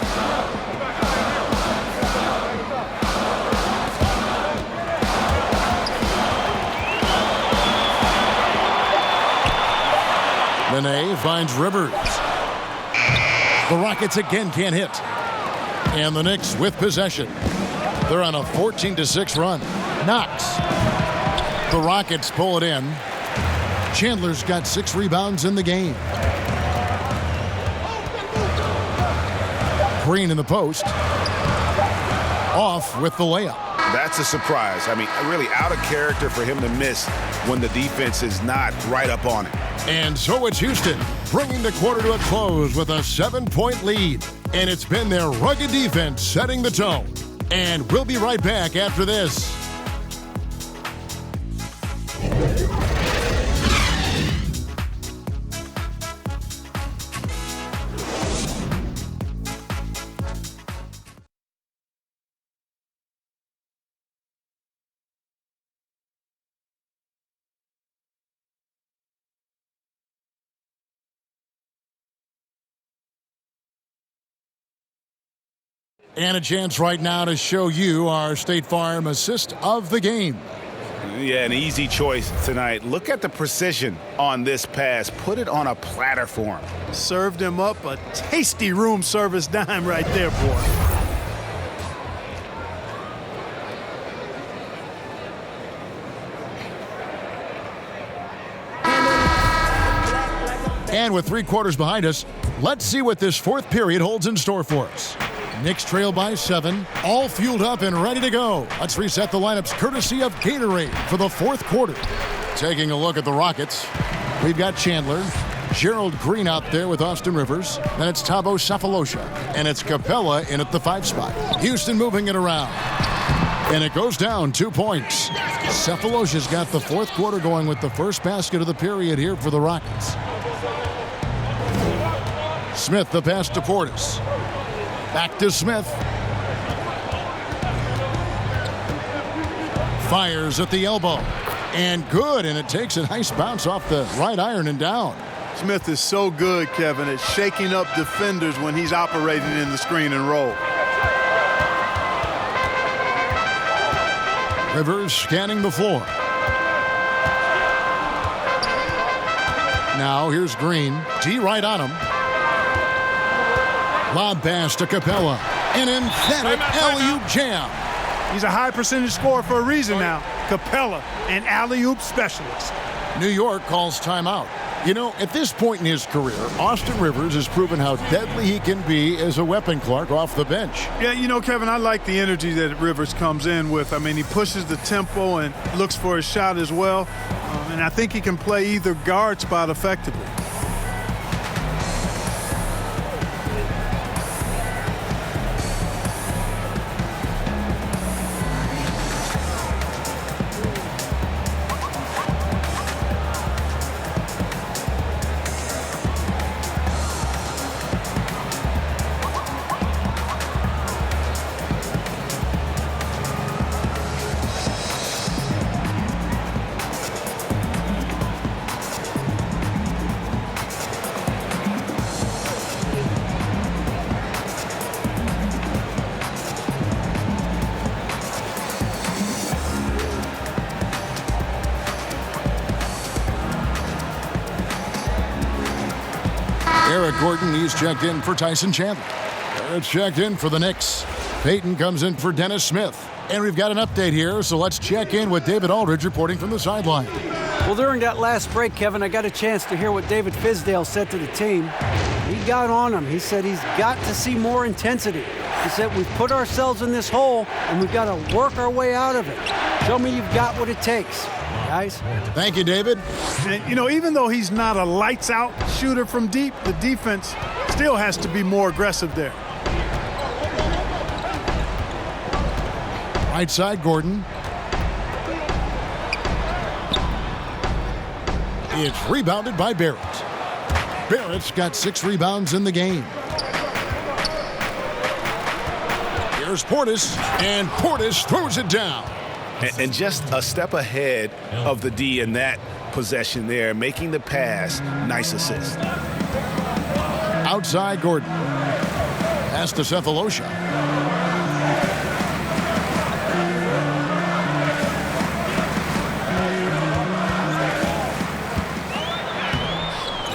Nene finds Rivers. The Rockets again can't hit. And the Knicks with possession. They're on a 14-6 run. Knox. The Rockets pull it in. Chandler's got 6 rebounds in the game. Green in the post. Off with the layup. That's a surprise. I mean, really out of character for him to miss when the defense is not right up on it. And so it's Houston bringing the quarter to a close with a 7-point lead. And it's been their rugged defense setting the tone. And we'll be right back after this. And a chance right now to show you our State Farm assist of the game. Yeah, an easy choice tonight. Look at the precision on this pass. Put it on a platter for him. Served him up a tasty room service dime right there, boy. And with 3 quarters behind us, let's see what this 4th period holds in store for us. Knicks trail by 7, all fueled up and ready to go. Let's reset the lineups courtesy of Gatorade for the 4th quarter. Taking a look at the Rockets, we've got Chandler, Gerald Green out there with Austin Rivers. Then it's Thabo Cephalosha, and it's Capella in at the 5 spot. Houston moving it around. And it goes down 2 points. Cephalosha's got the 4th quarter going with the first basket of the period here for the Rockets. Smith the pass to Portis. Back to Smith. Fires at the elbow. And good, and it takes a nice bounce off the right iron and down. Smith is so good, Kevin, at shaking up defenders when he's operating in the screen and roll. Rivers scanning the floor. Now here's Green. D right on him. Lob pass to Capella. An emphatic alley-oop jam. He's a high percentage scorer for a reason now. Capella, an alley-oop specialist. New York calls timeout. You know, at this point in his career, Austin Rivers has proven how deadly he can be as a weapon, Clark, off the bench. Yeah, you know, Kevin, I like the energy that Rivers comes in with. I mean, he pushes the tempo and looks for a shot as well. And I think he can play either guard spot effectively. Eric Gordon, he's checked in for Tyson Chandler. It's checked in for the Knicks. Peyton comes in for Dennis Smith. And we've got an update here, so let's check in with David Aldridge reporting from the sideline. Well, during that last break, Kevin, I got a chance to hear what David Fizdale said to the team. He got on him. He said he's got to see more intensity. He said we've put ourselves in this hole, and we've got to work our way out of it. Show me you've got what it takes, guys. Thank you, David. And, you know, even though he's not a lights-out shooter from deep, the defense still has to be more aggressive there. Right side, Gordon. It's rebounded by Barrett. Barrett's got 6 rebounds in the game. Here's Portis, and Portis throws it down. And just a step ahead of the D in that possession there, making the pass. Nice assist. Outside Gordon. Pass to Cephalosha.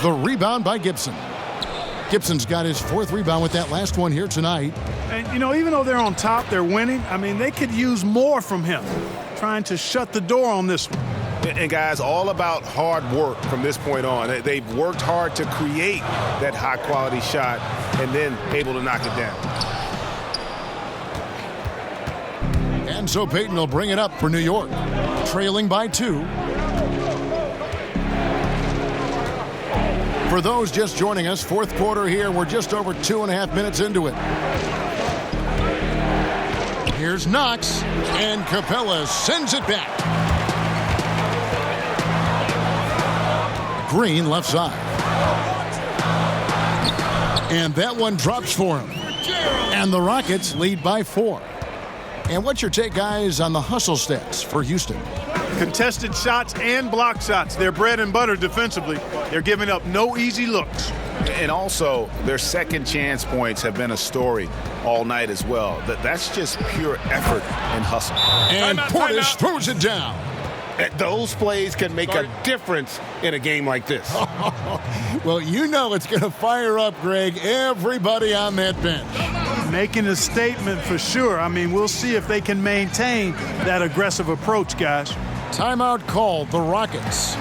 The rebound by Gibson. Gibson's got his 4th rebound with that last one here tonight. And, you know, even though they're on top, they're winning. I mean, they could use more from him, trying to shut the door on this one. And guys, all about hard work from this point on. They've worked hard to create that high-quality shot and then able to knock it down. And so Payton will bring it up for New York, trailing by 2. For those just joining us, 4th quarter here. We're just over 2.5 minutes into it. Here's Knox, and Capella sends it back. Green left side. And that one drops for him. And the Rockets lead by 4. And what's your take, guys, on the hustle stats for Houston? Contested shots and block shots. They're bread and butter defensively. They're giving up no easy looks. And also, their second chance points have been a story all night as well. That's just pure effort and hustle. And Portis throws it down. Those plays can make a difference in a game like this. Well, you know it's going to fire up, Greg, everybody on that bench. Making a statement for sure. I mean, we'll see if they can maintain that aggressive approach, guys. Timeout called, the Rockets.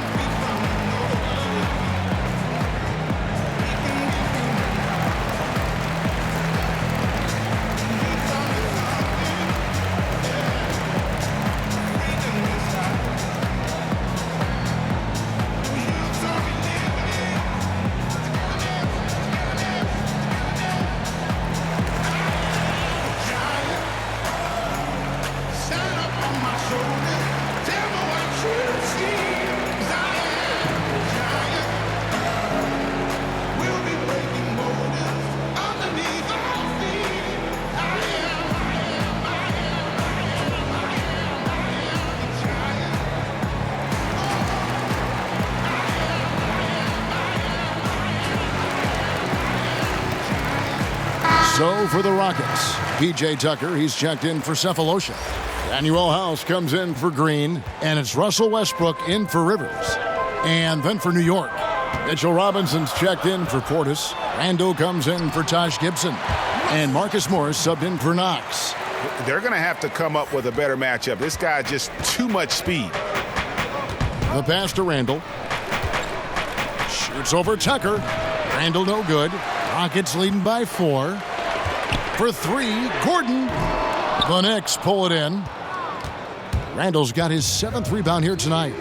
So for the Rockets, P.J. Tucker, he's checked in for Cephalosha. Daniel House comes in for Green, and it's Russell Westbrook in for Rivers. And then for New York, Mitchell Robinson's checked in for Portis. Randall comes in for Taj Gibson. And Marcus Morris subbed in for Knox. They're going to have to come up with a better matchup. This guy just too much speed. The pass to Randall. Shoots over Tucker. Randall no good. Rockets leading by 4. For 3, Gordon. The Knicks pull it in. Randall's got his 7th rebound here tonight.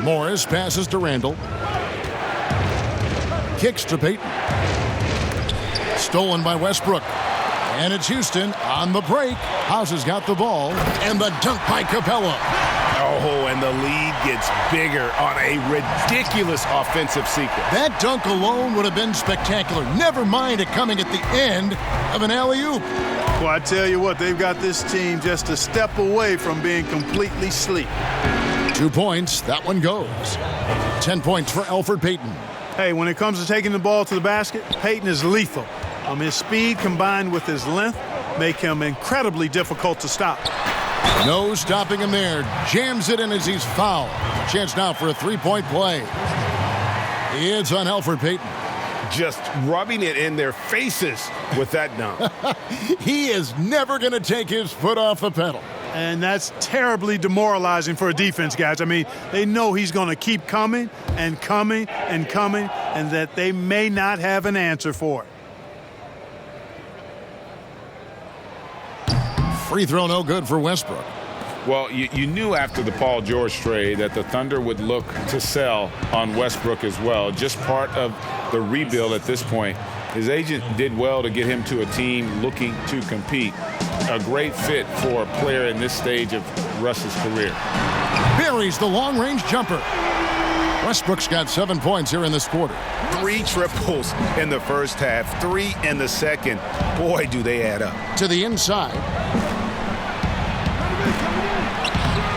Morris passes to Randall. Kicks to Payton. Stolen by Westbrook. And it's Houston on the break. House has got the ball. And the dunk by Capella. Oh, and the lead gets bigger on a ridiculous offensive sequence. That dunk alone would have been spectacular. Never mind it coming at the end of an alley-oop. Well, I tell you what, they've got this team just a step away from being completely asleep. 2 points. That one goes. 10 points for Elfrid Payton. Hey, when it comes to taking the ball to the basket, Payton is lethal. His speed combined with his length make him incredibly difficult to stop. No stopping him there. Jams it in as he's fouled. Chance now for a 3-point play. It's on Elfrid Payton. Just rubbing it in their faces with that dunk. He is never going to take his foot off the pedal. And that's terribly demoralizing for a defense, guys. I mean, they know he's going to keep coming and coming and coming, and that they may not have an answer for it. Free throw no good for Westbrook. Well, you knew after the Paul George trade that the Thunder would look to sell on Westbrook as well. Just part of the rebuild at this point. His agent did well to get him to a team looking to compete. A great fit for a player in this stage of Russ's career. Buries the long-range jumper. Westbrook's got 7 points here in this quarter. 3 triples in the first half, 3 in the second. Boy, do they add up. To the inside.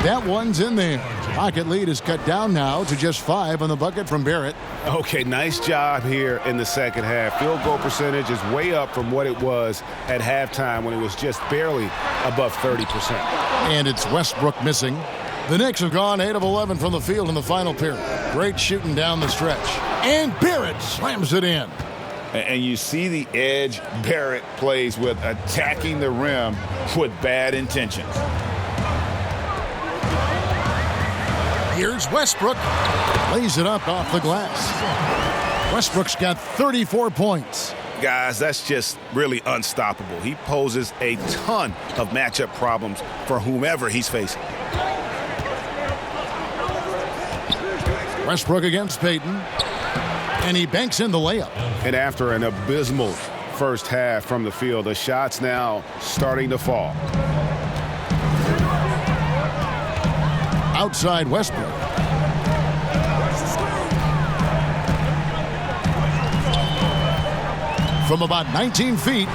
That one's in there. Rocket lead is cut down now to just 5 on the bucket from Barrett. Okay, nice job here in the second half. Field goal percentage is way up from what it was at halftime when it was just barely above 30%. And it's Westbrook missing. The Knicks have gone 8 of 11 from the field in the final period. Great shooting down the stretch. And Barrett slams it in. And you see the edge Barrett plays with, attacking the rim with bad intentions. Here's Westbrook. Lays it up off the glass. Westbrook's got 34 points. Guys, that's just really unstoppable. He poses a ton of matchup problems for whomever he's facing. Westbrook against Payton. And he banks in the layup. And after an abysmal first half from the field, the shots now starting to fall. Outside Westbrook. From about 19 feet,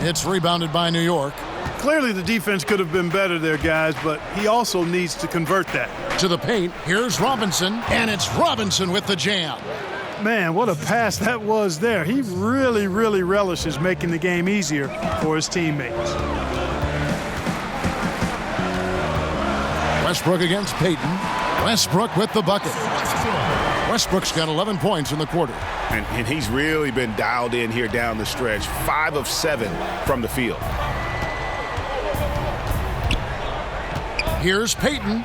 it's rebounded by New York. Clearly the defense could have been better there, guys, but he also needs to convert that. To the paint, here's Robinson, and it's Robinson with the jam. Man, what a pass that was there. He really, really relishes making the game easier for his teammates. Westbrook against Payton. Westbrook with the bucket. Westbrook's got 11 points in the quarter. And he's really been dialed in here down the stretch. 5 of 7 from the field. Here's Payton,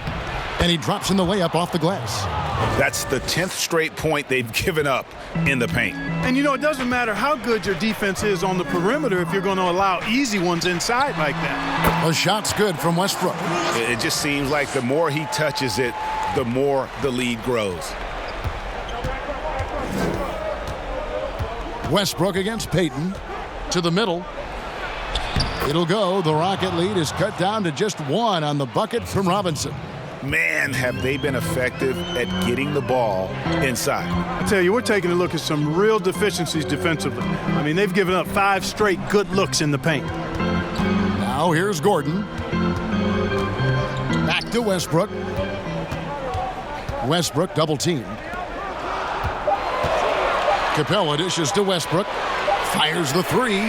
and he drops in the layup off the glass. That's the 10th straight point they've given up in the paint. And, you know, it doesn't matter how good your defense is on the perimeter if you're going to allow easy ones inside like that. The shot's good from Westbrook. It just seems like the more he touches it, the more the lead grows. Westbrook against Payton. To the middle. It'll go. The Rocket lead is cut down to just 1 on the bucket from Robinson. Man, have they been effective at getting the ball inside. I tell you, we're taking a look at some real deficiencies defensively. I mean, they've given up 5 straight good looks in the paint. Now here's Gordon. Back to Westbrook. Westbrook double teamed. Capella dishes to Westbrook. Fires the 3.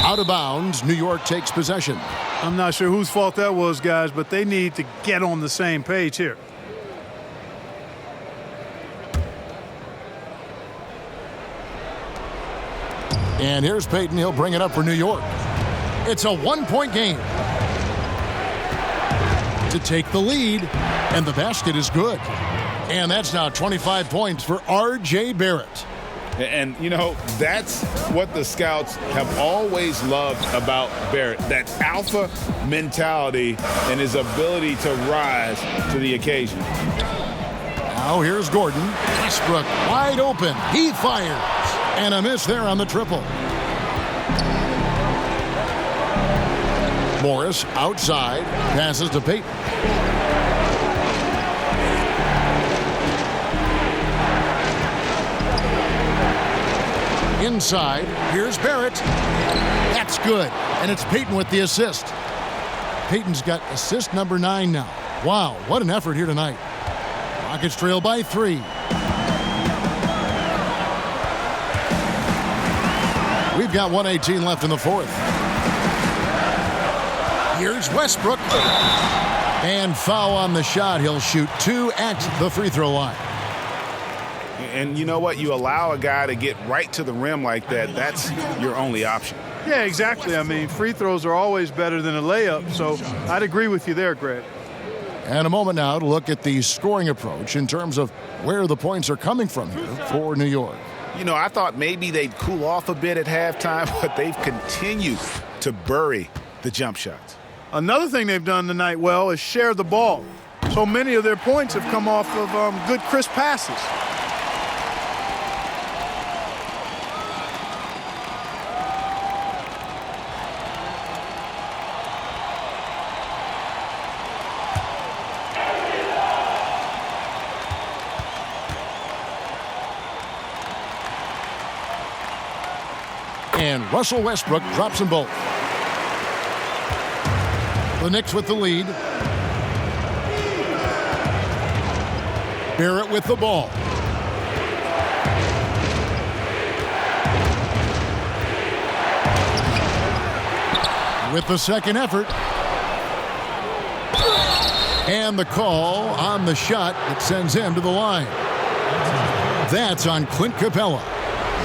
Out of bounds. New York takes possession. I'm not sure whose fault that was, guys, but they need to get on the same page here. And here's Payton. He'll bring it up for New York. It's a 1-point game. To take the lead, and the basket is good. And that's now 25 points for R.J. Barrett. And, you know, that's what the scouts have always loved about Barrett, that alpha mentality and his ability to rise to the occasion. Now here's Gordon. Westbrook wide open. He fires. And a miss there on the triple. Morris outside. Passes to Payton. Inside, here's Barrett. That's good, and it's Payton with the assist. Payton's got assist number 9 now. Wow, what an effort here tonight. Rockets trail by 3. We've got 1:18 left in the 4th. Here's Westbrook. And foul on the shot. He'll shoot 2 at the free throw line. And you know what? You allow a guy to get right to the rim like that, that's your only option. Yeah, exactly. I mean, free throws are always better than a layup, so I'd agree with you there, Greg. And a moment now to look at the scoring approach in terms of where the points are coming from here for New York. You know, I thought maybe they'd cool off a bit at halftime, but they've continued to bury the jump shots. Another thing they've done tonight well is share the ball. So many of their points have come off of good, crisp passes. And Russell Westbrook drops them both. The Knicks with the lead. Barrett with the ball. With the second effort. And the call on the shot that sends him to the line. That's on Clint Capella.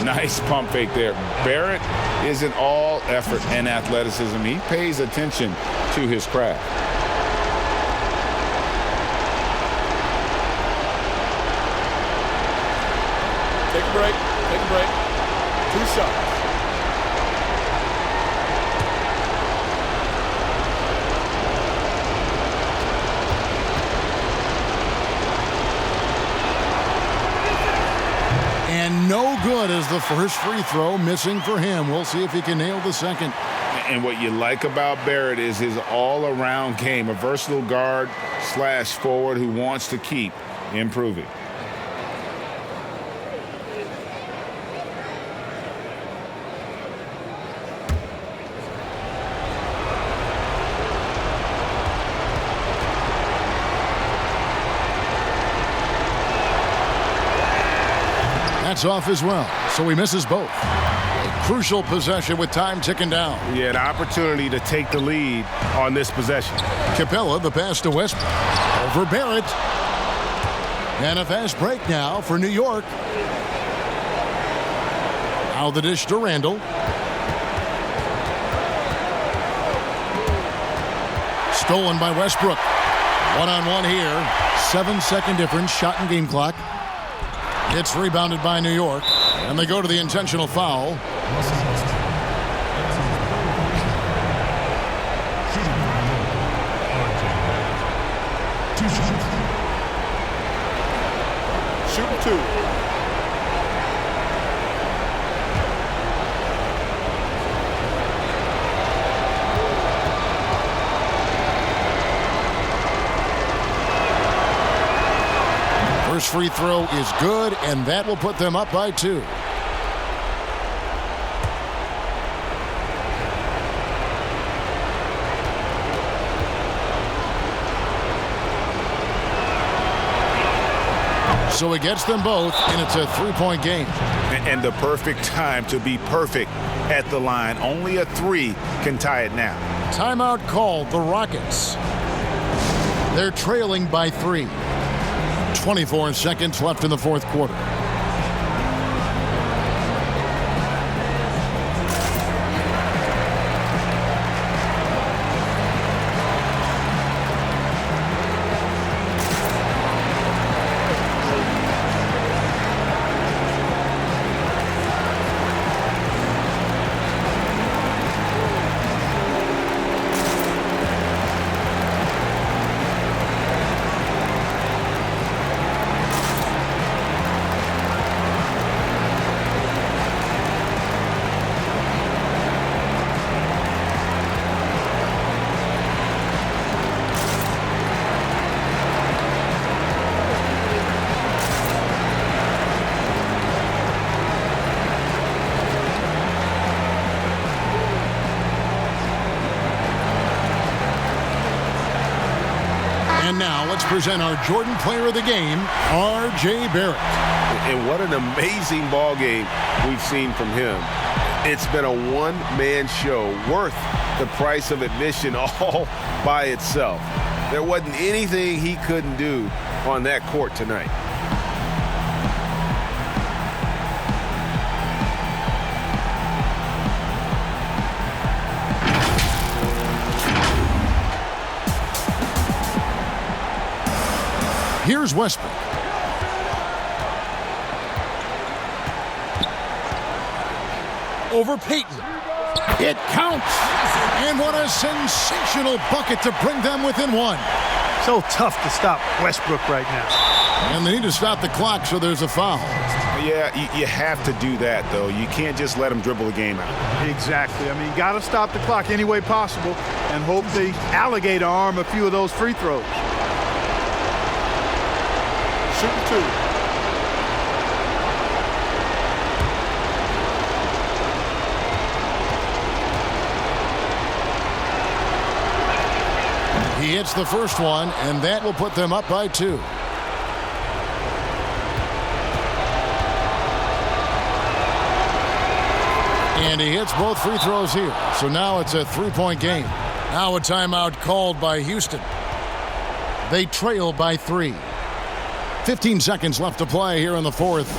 Nice pump fake there. Barrett isn't all effort and athleticism. He pays attention to his craft. Take a break. Take a break. 2 shots. And no good as the first free throw, missing for him. We'll see if he can nail the second. And what you like about Barrett is his all-around game, a versatile guard / forward who wants to keep improving. That's off as well, so he misses both. A crucial possession with time ticking down. Yeah, an opportunity to take the lead on this possession. Capella, the pass to Westbrook. Over Barrett. And a fast break now for New York. Now the dish to Randall. Stolen by Westbrook. One-on-one here. 7-second difference, shot and game clock. It's rebounded by New York, and they go to the intentional foul. Shoot 2. First free throw is good, and that will put them up by 2. So he gets them both, and it's a 3-point game. And the perfect time to be perfect at the line. Only a 3 can tie it now. Timeout called, the Rockets. They're trailing by 3. 24 seconds left in the fourth quarter. And now let's present our Jordan Player of the Game, R.J. Barrett. And what an amazing ball game we've seen from him. It's been a one-man show worth the price of admission all by itself. There wasn't anything he couldn't do on that court tonight. Here's Westbrook. Over Payton. It counts. And what a sensational bucket to bring them within 1. So tough to stop Westbrook right now. And they need to stop the clock, so there's a foul. Yeah, you have to do that, though. You can't just let him dribble the game out. Exactly. I mean, got to stop the clock any way possible and hope they alligator arm a few of those free throws. Shooting 2. He hits the first one, and that will put them up by 2. And he hits both free throws here. So now it's a 3-point game. Now a timeout called by Houston. They trail by 3. 15 seconds left to play here in the fourth.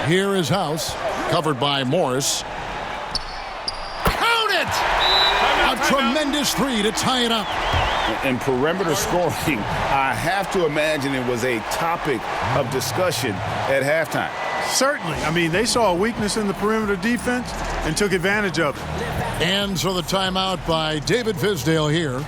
Here is House, covered by Morris. Count it! A tremendous 3 to tie it up. In perimeter scoring, I have to imagine it was a topic of discussion at halftime. Certainly. I mean, they saw a weakness in the perimeter defense and took advantage of it. And so the timeout by David Fizdale here.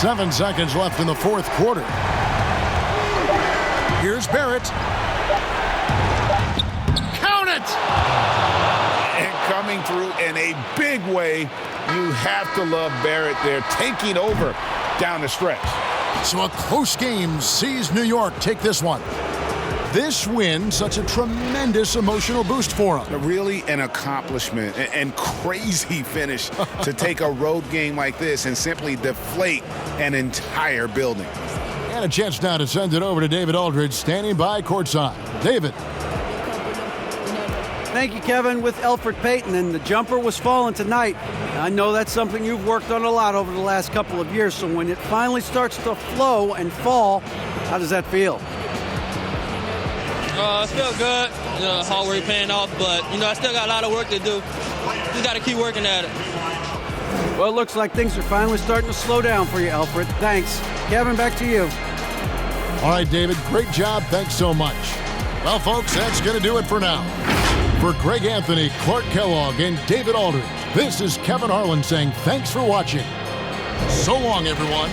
Seven seconds left in the fourth quarter. Here's Barrett. Count it! And coming through in a big way, you have to love Barrett there, taking over down the stretch. So a close game sees New York take this one. This win, such a tremendous emotional boost for them. Really an accomplishment and crazy finish to take a road game like this and simply deflate an entire building. And a chance now to send it over to David Aldridge, standing by courtside. David. Thank you, Kevin. With Elfrid Payton, and the jumper was falling tonight. I know that's something you've worked on a lot over the last couple of years, so when it finally starts to flow and fall, how does that feel? It felt good. Hard work paying off, but, I still got a lot of work to do. Just got to keep working at it. Well, it looks like things are finally starting to slow down for you, Elfrid. Thanks. Kevin, back to you. All right, David, great job. Thanks so much. Well, folks, that's going to do it for now. For Greg Anthony, Clark Kellogg, and David Aldridge, this is Kevin Harlan saying thanks for watching. So long, everyone.